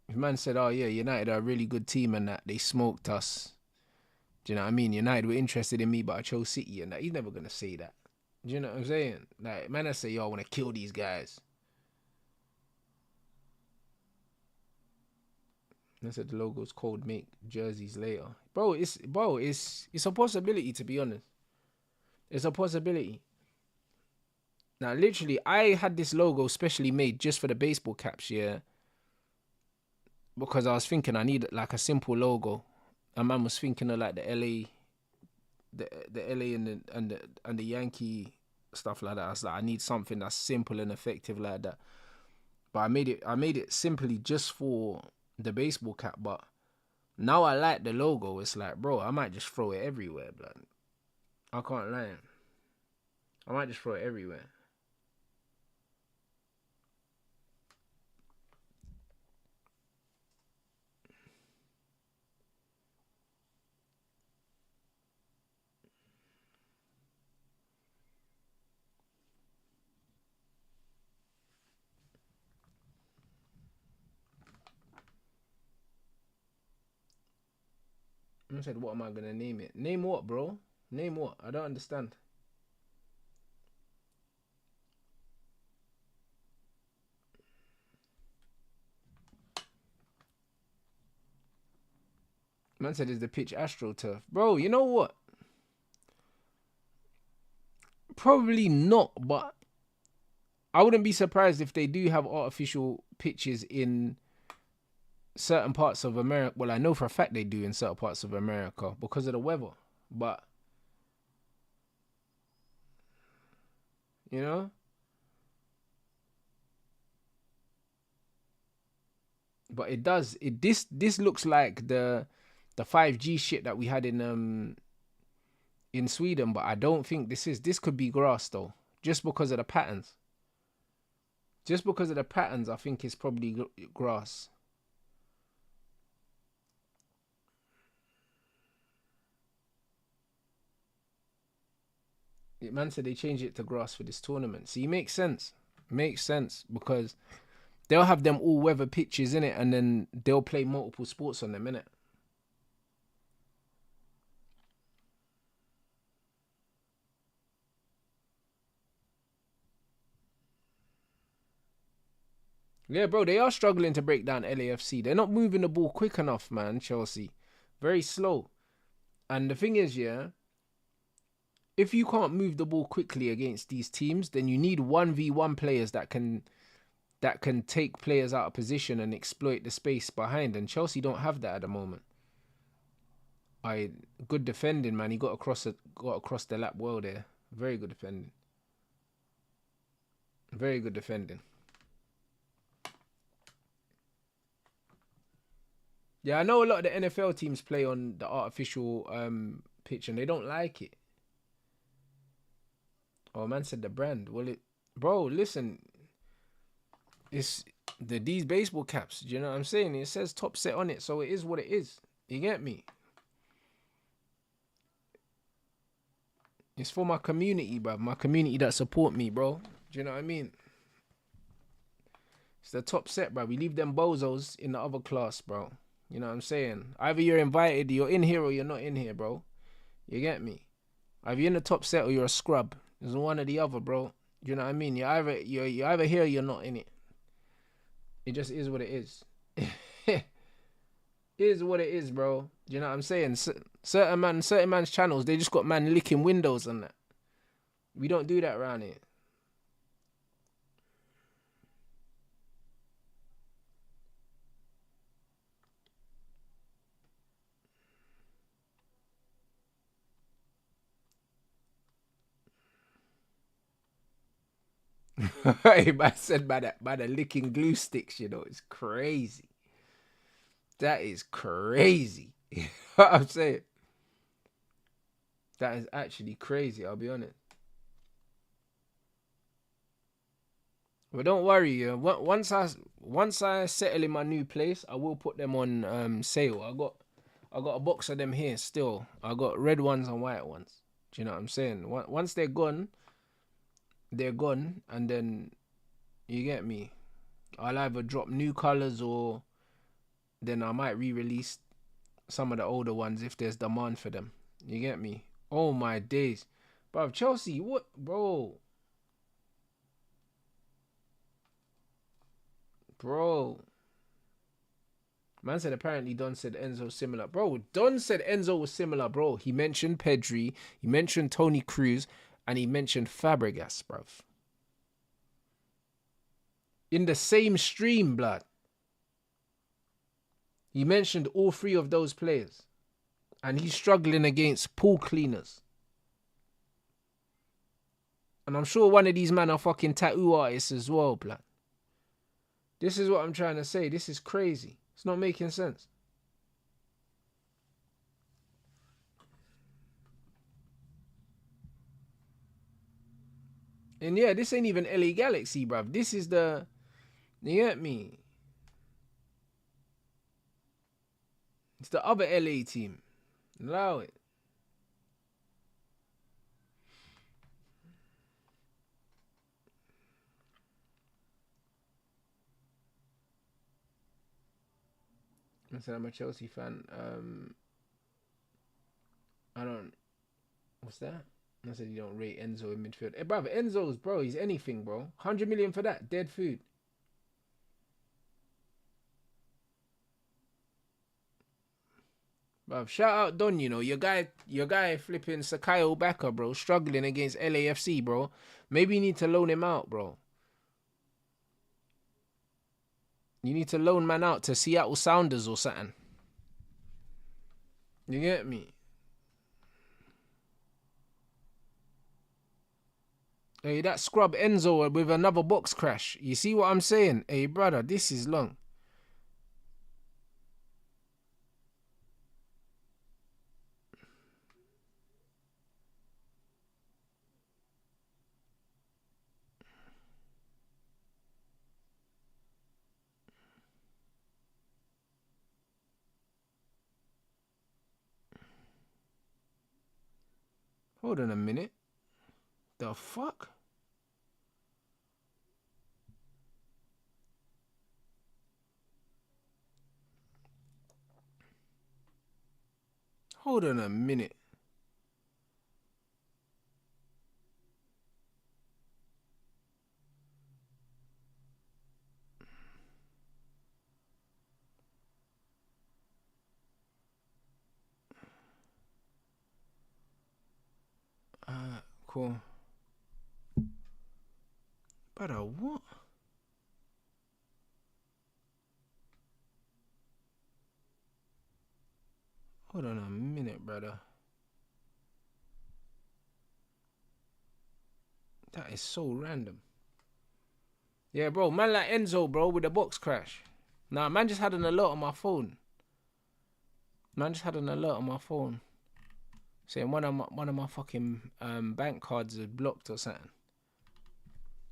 Speaker 2: If man said, oh yeah, United are a really good team and that they smoked us. Do you know what I mean? United were interested in me, but I chose City and that. He's never going to say that. Do you know what I'm saying? Like, man, I say, yo, I want to kill these guys. I said the logo's cold, make jerseys later. Bro, it's a possibility, to be honest. It's a possibility. Now, literally, I had this logo specially made just for the baseball caps, yeah. Because I was thinking I need like a simple logo. And man was thinking of like the LA the LA and the Yankee stuff like that. I was like, I need something that's simple and effective like that. But I made it simply just for the baseball cap. But now I like the logo. It's like, bro, I might just throw it everywhere, blood. I can't lie. I might just throw it everywhere. I said, what am I gonna name it? Name what, bro? Name what? I don't understand. Man said, is the pitch AstroTurf? Bro, you know what? Probably not, but I wouldn't be surprised if they do have artificial pitches in certain parts of America. Well, I know for a fact they do in certain parts of America because of the weather. But, you know? But it does. This looks like the 5G shit that we had in Sweden, but I don't think this could be grass though, just because of the patterns. Just because of the patterns, I think it's probably grass. Man said they changed it to grass for this tournament. See, makes sense. Makes sense because they'll have them all weather pitches in it, and then they'll play multiple sports on them, innit? Yeah, bro, they are struggling to break down LAFC. They're not moving the ball quick enough, man, Chelsea. Very slow. And the thing is, yeah, if you can't move the ball quickly against these teams, then you need 1v1 players that can take players out of position and exploit the space behind. And Chelsea don't have that at the moment. Good defending, man. He got across the lap well there. Very good defending. Very good defending. Yeah, I know a lot of the NFL teams play on the artificial pitch and they don't like it. Oh, man said the brand. Well, bro, listen. It's these baseball caps. Do you know what I'm saying? It says Top Set on it, so it is what it is. You get me? It's for my community, bro. My community that support me, bro. Do you know what I mean? It's the Top Set, bro. We leave them bozos in the other class, bro. You know what I'm saying? Either you're invited, you're in here, or you're not in here, bro. You get me? Either you're in the Top Set or you're a scrub. There's one or the other, bro. You know what I mean? You're either here or you're not in it. It just is what it is. It is what it is, bro. You know what I'm saying? Certain man's channels, they just got man licking windows and that. We don't do that around here. I said by the licking glue sticks, you know, it's crazy. That is crazy. You know what I'm saying? That is actually crazy, I'll be honest. But don't worry, yeah. Once I settle in my new place, I will put them on sale. I got a box of them here still. I got red ones and white ones. Do you know what I'm saying? Once they're gone, and then you get me. I'll either drop new colors or then I might re-release some of the older ones if there's demand for them. You get me? Oh my days. Bro, Chelsea, what, bro? Bro. Man said apparently Don said Enzo similar. Bro, Don said Enzo was similar, bro. He mentioned Pedri, he mentioned Tony Cruz, and he mentioned Fabregas, bruv. In the same stream, blood. He mentioned all three of those players. And he's struggling against pool cleaners. And I'm sure one of these men are fucking tattoo artists as well, blood. This is what I'm trying to say. This is crazy. It's not making sense. And yeah, this ain't even LA Galaxy, bruv. This is the... You get me? It's the other LA team. Allow it. I said I'm a Chelsea fan. I don't... What's that? I said you don't rate Enzo in midfield. Hey, bruv, Enzo's, bro, he's anything, bro. 100 million for that. Dead food. Bruv, shout out Don, you know. Your guy flipping Sakayo Baka, bro. Struggling against LAFC, bro. Maybe you need to loan him out, bro. You need to loan man out to Seattle Sounders or something. You get me? Hey, that scrub Enzo with another box crash. You see what I'm saying? Hey, brother, this is long. Hold on a minute. The fuck? Hold on a minute. Cool. But what? Hold on a minute, brother. That is so random. Yeah, bro. Man like Enzo, bro, with the box crash. Nah, man just had an alert on my phone. Saying one of my fucking bank cards is blocked or something.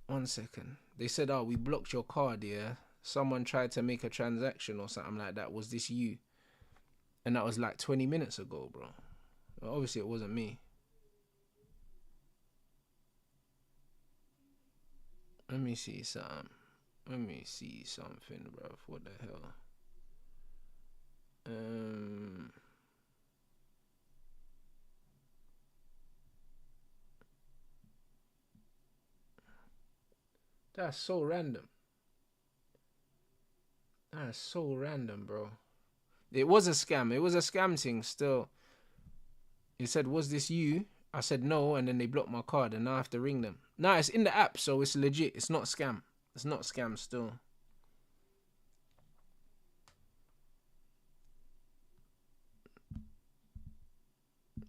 Speaker 2: 1 second. They said, oh, we blocked your card, yeah. Someone tried to make a transaction or something like that. Was this you? And that was like 20 minutes ago, bro. Well, obviously, it wasn't me. Let me see something. Bro. What the hell? That's so random. That's so random, bro. It was a scam. It was a scam thing still. It said, was this you? I said no, and then they blocked my card, and now I have to ring them. Nah, it's in the app, so it's legit. It's not scam. It's not scam still.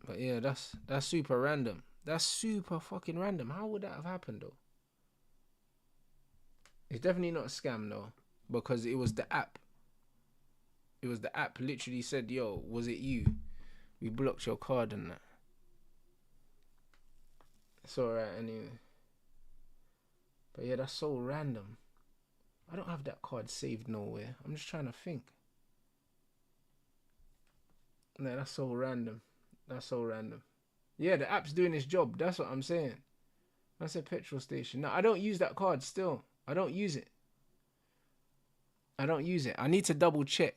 Speaker 2: But yeah, that's super random. That's super fucking random. How would that have happened, though? It's definitely not a scam, though, because it was the app. It was the app literally said, yo, was it you? We blocked your card and that. It's alright anyway. But yeah, that's so random. I don't have that card saved nowhere. I'm just trying to think. No, that's so random. Yeah, the app's doing its job. That's what I'm saying. That's a petrol station. No, I don't use that card still. I don't use it. I need to double check.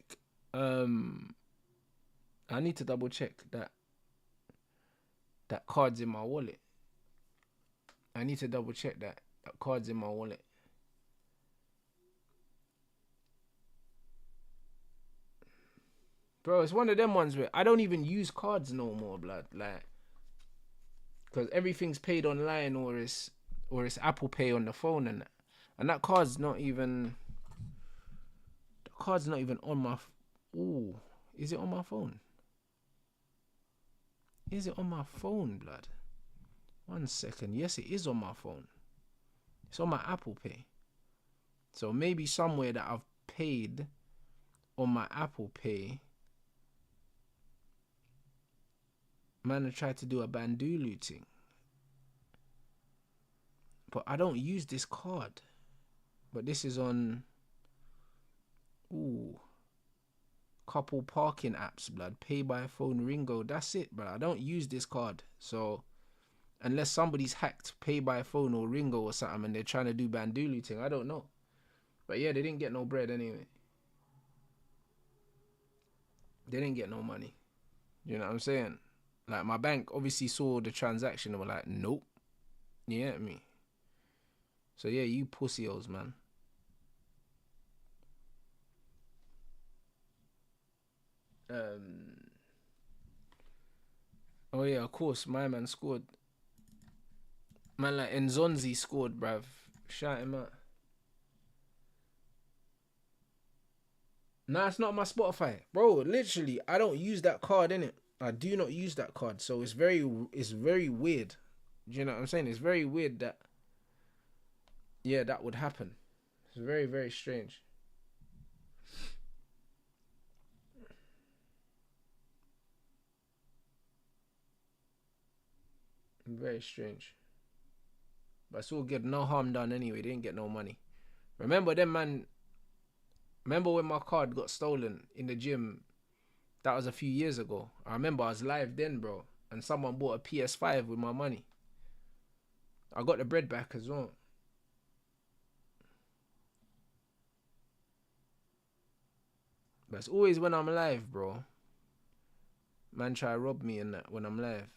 Speaker 2: I need to double check that card's in my wallet. That card's in my wallet. Bro, it's one of them ones where I don't even use cards no more, blood. Like, because everything's paid online or it's Apple Pay on the phone and that. And that card's not even... The card's not even on my... Ooh, is it on my phone? Is it on my phone, blood? 1 second. Yes, it is on my phone. It's on my Apple Pay. So maybe somewhere that I've paid on my Apple Pay, man, I tried to do a Bandulu thing. But I don't use this card. But this is on, couple parking apps, blood. Pay by phone, Ringo. That's it, but I don't use this card. So unless somebody's hacked Pay by phone or Ringo or something and they're trying to do Bandulu thing, I don't know. But yeah, they didn't get no bread anyway. They didn't get no money. You know what I'm saying? Like, my bank obviously saw the transaction and were like, nope. You get me? So yeah, you pussy-os, man. Oh yeah, of course, my man scored. Man, like Nzonzi scored, bruv. Shout him out. Nah, it's not my Spotify, bro. Literally, I don't use that card, innit? I do not use that card, so it's very weird. Do you know what I'm saying? It's very weird that, yeah, that would happen. It's very, very strange. Very strange. But it's all good. No harm done anyway. They didn't get no money. Remember them, man. Remember when my card got stolen in the gym? That was a few years ago. I remember I was live then, bro. And someone bought a PS5 with my money. I got the bread back as well. But it's always when I'm live, bro. Man try to rob me and that when I'm live.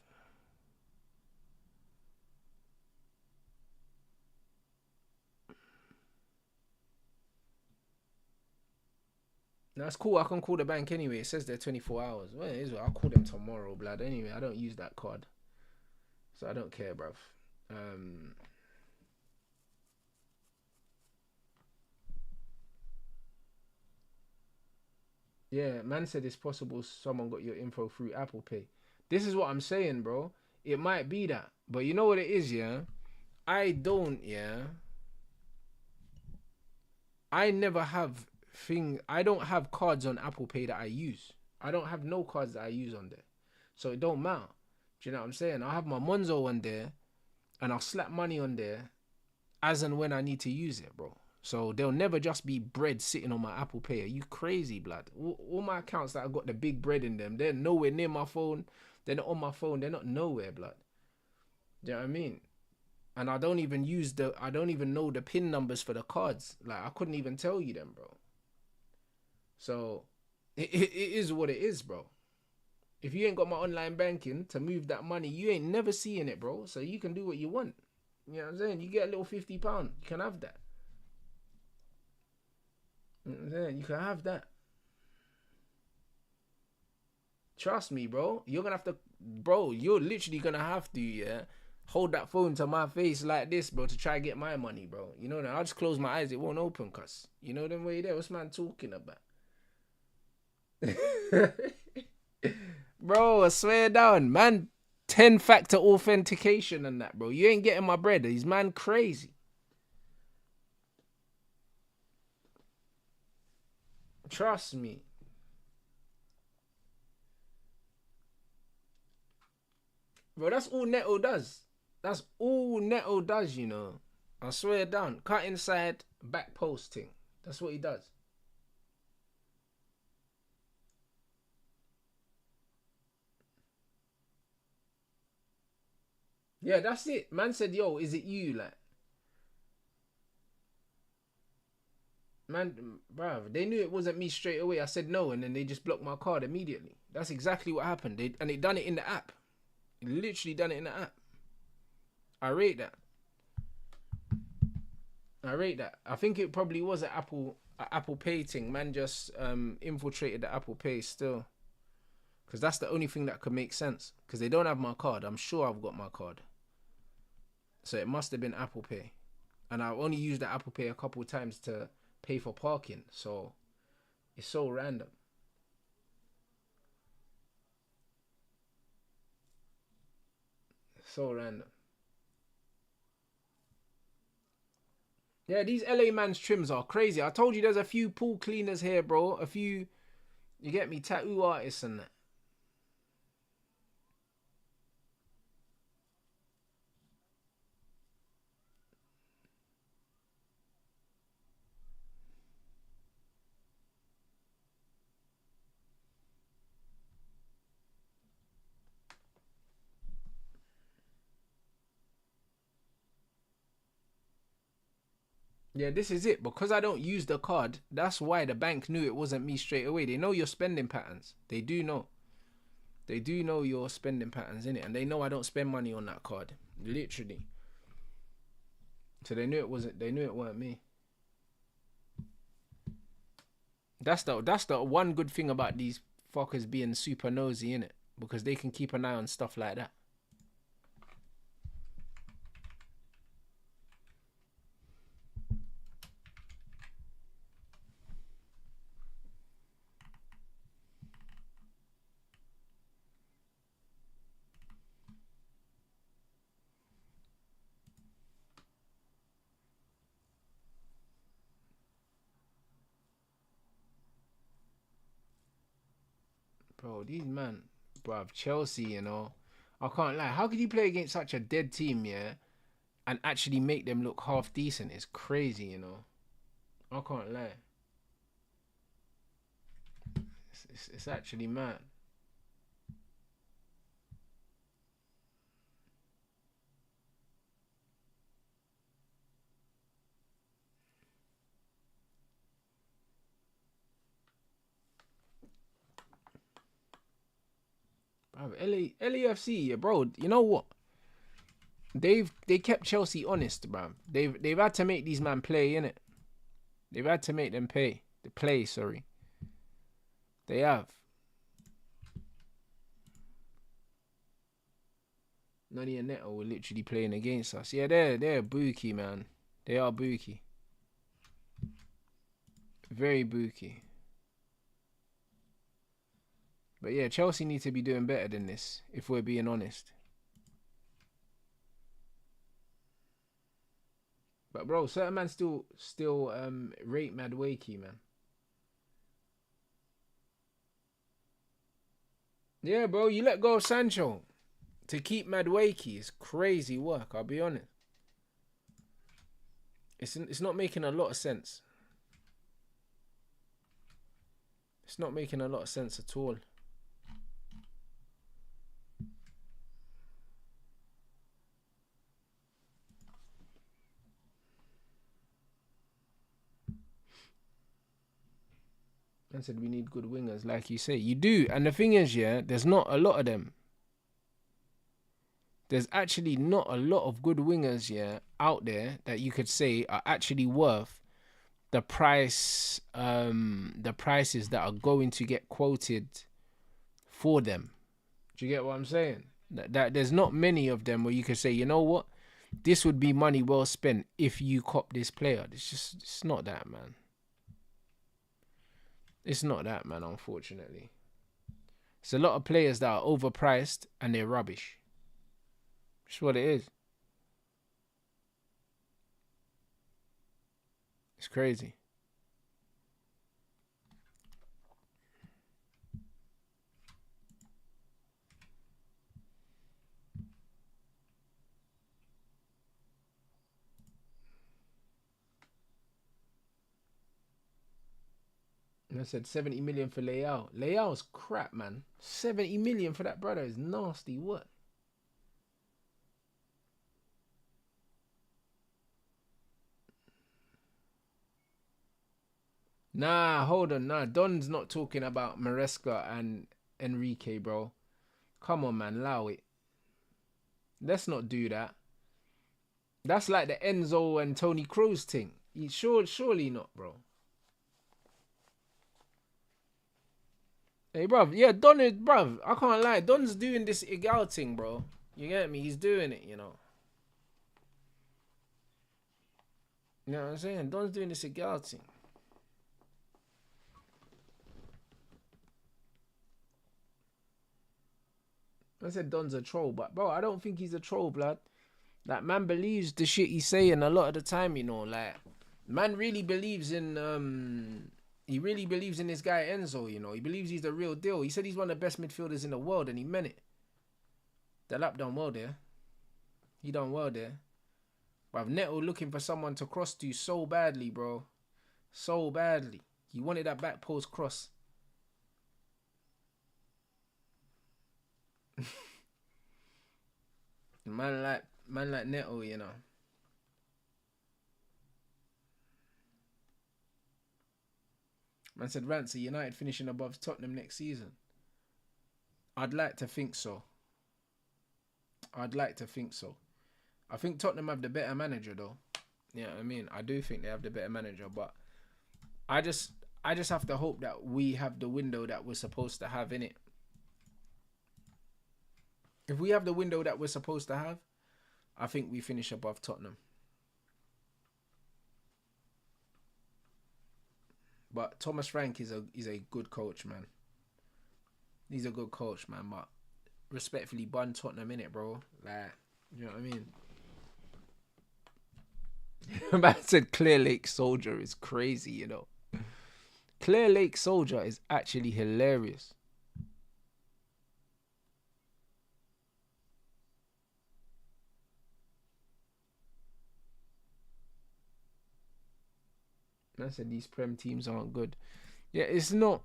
Speaker 2: That's cool. I can call the bank anyway. It says they're 24 hours. Well, it is. I'll call them tomorrow, blood. Anyway, I don't use that card. So I don't care, bruv. Yeah, man said it's possible someone got your info through Apple Pay. This is what I'm saying, bro. It might be that. But you know what it is, yeah? I don't have cards on Apple Pay that I use. I don't have no cards that I use on there. So it don't matter. Do you know what I'm saying? I'll have my Monzo on there and I'll slap money on there as and when I need to use it, bro. So there'll never just be bread sitting on my Apple Pay. Are you crazy, blood? All my accounts that I got the big bread in them, they're nowhere near my phone. They're not on my phone. They're not nowhere, blood. Do you know what I mean? And I don't even know the PIN numbers for the cards. Like, I couldn't even tell you them, bro. So it is what it is, bro. If you ain't got my online banking to move that money, you ain't never seeing it, bro. So you can do what you want. You know what I'm saying? You get a little £50, you can have that. You know what I'm saying? You can have that. Trust me, bro. You're literally gonna have to, hold that phone to my face like this, bro, to try to get my money, bro. You know that? I'll just close my eyes, it won't open, cuz. You know them way there? What's man talking about? Bro, I swear down, man, 10-factor authentication and that, bro. You ain't getting my bread. He's man crazy. Trust me. Bro, that's all Neto does. That's all Neto does, you know. I swear down. Cut inside, back posting. That's what he does. Yeah, that's it. Man said, yo, is it you? Like, man, bruv, they knew it wasn't me straight away. I said no, and then they just blocked my card immediately. That's exactly what happened. They done it in the app. Literally done it in the app. I rate that. I think it probably was an Apple Pay thing. Man just infiltrated the Apple Pay still. Because that's the only thing that could make sense. Because they don't have my card. I'm sure I've got my card. So it must have been Apple Pay. And I've only used the Apple Pay a couple of times to pay for parking. So it's so random. So random. Yeah, these LA man's trims are crazy. I told you there's a few pool cleaners here, bro. A few, you get me, tattoo artists and that. Yeah, this is it. Because I don't use the card, that's why the bank knew it wasn't me straight away. They know your spending patterns. They do know. They do know your spending patterns, innit? And they know I don't spend money on that card. Literally. So they knew it wasn't, they knew it weren't me. That's the one good thing about these fuckers being super nosy, innit? Because they can keep an eye on stuff like that. Bro, these man, bruv, Chelsea, you know, I can't lie. How could you play against such a dead team, yeah, and actually make them look half decent? It's crazy, you know. I can't lie. It's actually mad. Bruv, LAFC, bro, you know what? They kept Chelsea honest, bruv. They've had to make these man play, innit? They've had to make them play, sorry. They have. Nani and Neto were literally playing against us. Yeah, they're bookie, man. They are bookie. Very bookie. But yeah, Chelsea need to be doing better than this, if we're being honest. But bro, certain man still rate Mad Wakey, man. Yeah, bro, you let go of Sancho to keep Mad Wakey is crazy work, I'll be honest. It's not making a lot of sense. It's not making a lot of sense at all. I said we need good wingers, like you say. You do, and the thing is, yeah, there's not a lot of them. There's actually not a lot of good wingers, yeah, out there that you could say are actually worth the price, the prices that are going to get quoted for them. Do you get what I'm saying? That there's not many of them where you could say, you know what, this would be money well spent if you cop this player. It's not that, man. It's not that, man, unfortunately. It's a lot of players that are overpriced and they're rubbish. That's what it is. It's crazy. And I said 70 million for Leao. Leao's crap, man. 70 million for that brother is nasty. What? Nah, hold on. Nah, Don's not talking about Maresca and Enrique, bro. Come on, man. Allow it. Let's not do that. That's like the Enzo and Tony Kroos thing. Surely not, bro. Hey, bruv. Yeah, Don is, bruv. I can't lie. Don's doing this Igal thing, bro. You get me? He's doing it, you know. You know what I'm saying? Don's doing this Igal thing. I said Don's a troll, but bro, I don't think he's a troll, blood. Like, man believes the shit he's saying a lot of the time, you know. Like, man really believes in he really believes in this guy Enzo, you know. He believes he's the real deal. He said he's one of the best midfielders in the world, and he meant it. The lap done well there. He done well there. But Neto looking for someone to cross to so badly, bro. So badly. He wanted that back post cross. Man like Neto, you know. Man said Rants, are United finishing above Tottenham next season? I'd like to think so. I'd like to think so. I think Tottenham have the better manager though. Yeah, I mean, I do think they have the better manager, but I just have to hope that we have the window that we're supposed to have in it. If we have the window that we're supposed to have, I think we finish above Tottenham. But Thomas Frank is a good coach, man. He's a good coach, man. But respectfully, bun Tottenham in it, bro. Like, you know what I mean? Man said Clear Lake Soldier is crazy, you know. Clear Lake Soldier is actually hilarious. I said these Prem teams aren't good. Yeah, it's not.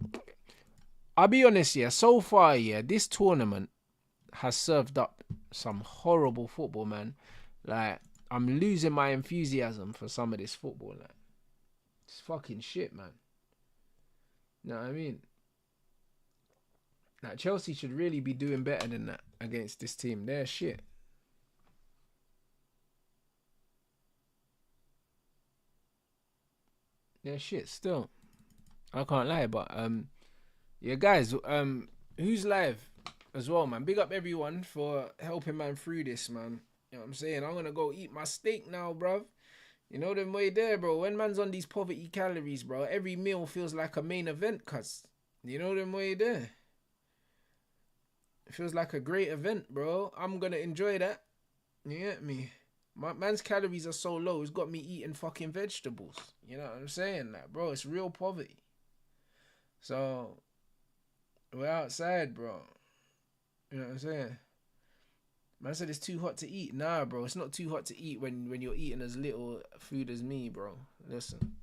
Speaker 2: I'll be honest, yeah. So far, yeah, this tournament has served up some horrible football, man. Like, I'm losing my enthusiasm for some of this football. Like, it's fucking shit, man. You know what I mean? Like, Chelsea should really be doing better than that against this team. They're shit. Yeah, shit, still. I can't lie, but yeah, guys, who's live as well, man? Big up everyone for helping man through this, man. You know what I'm saying? I'm gonna go eat my steak now, bruv. You know them way there, bro. When man's on these poverty calories, bro, every meal feels like a main event, cuz. You know them way there. It feels like a great event, bro. I'm gonna enjoy that. You get me? My man's calories are so low, it's got me eating fucking vegetables. You know what I'm saying? Like, bro, it's real poverty. So, we're outside, bro. You know what I'm saying? Man said it's too hot to eat. Nah, bro, it's not too hot to eat when you're eating as little food as me, bro. Listen,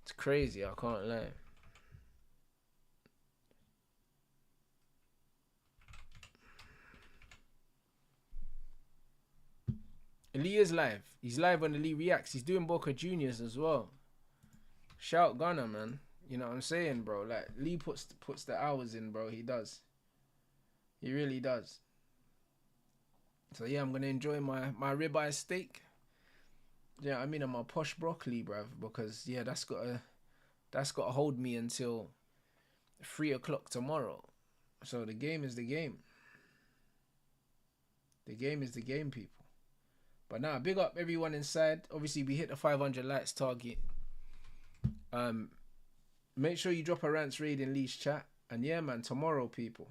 Speaker 2: it's crazy, I can't lie. Lee is live. He's live on the Lee Reacts. He's doing Boca Juniors as well. Shout Gunner, man. You know what I'm saying, bro? Like, Lee puts the hours in, bro. He does. He really does. So, yeah, I'm going to enjoy my ribeye steak. Yeah, I mean, and my posh broccoli, bruv. Because, yeah, that's got to hold me until 3 o'clock tomorrow. So, the game is the game. The game is the game, people. But now, big up everyone inside. Obviously, we hit the 500 likes target. Make sure you drop a Rants raid in Lee's chat. And yeah, man, tomorrow, people.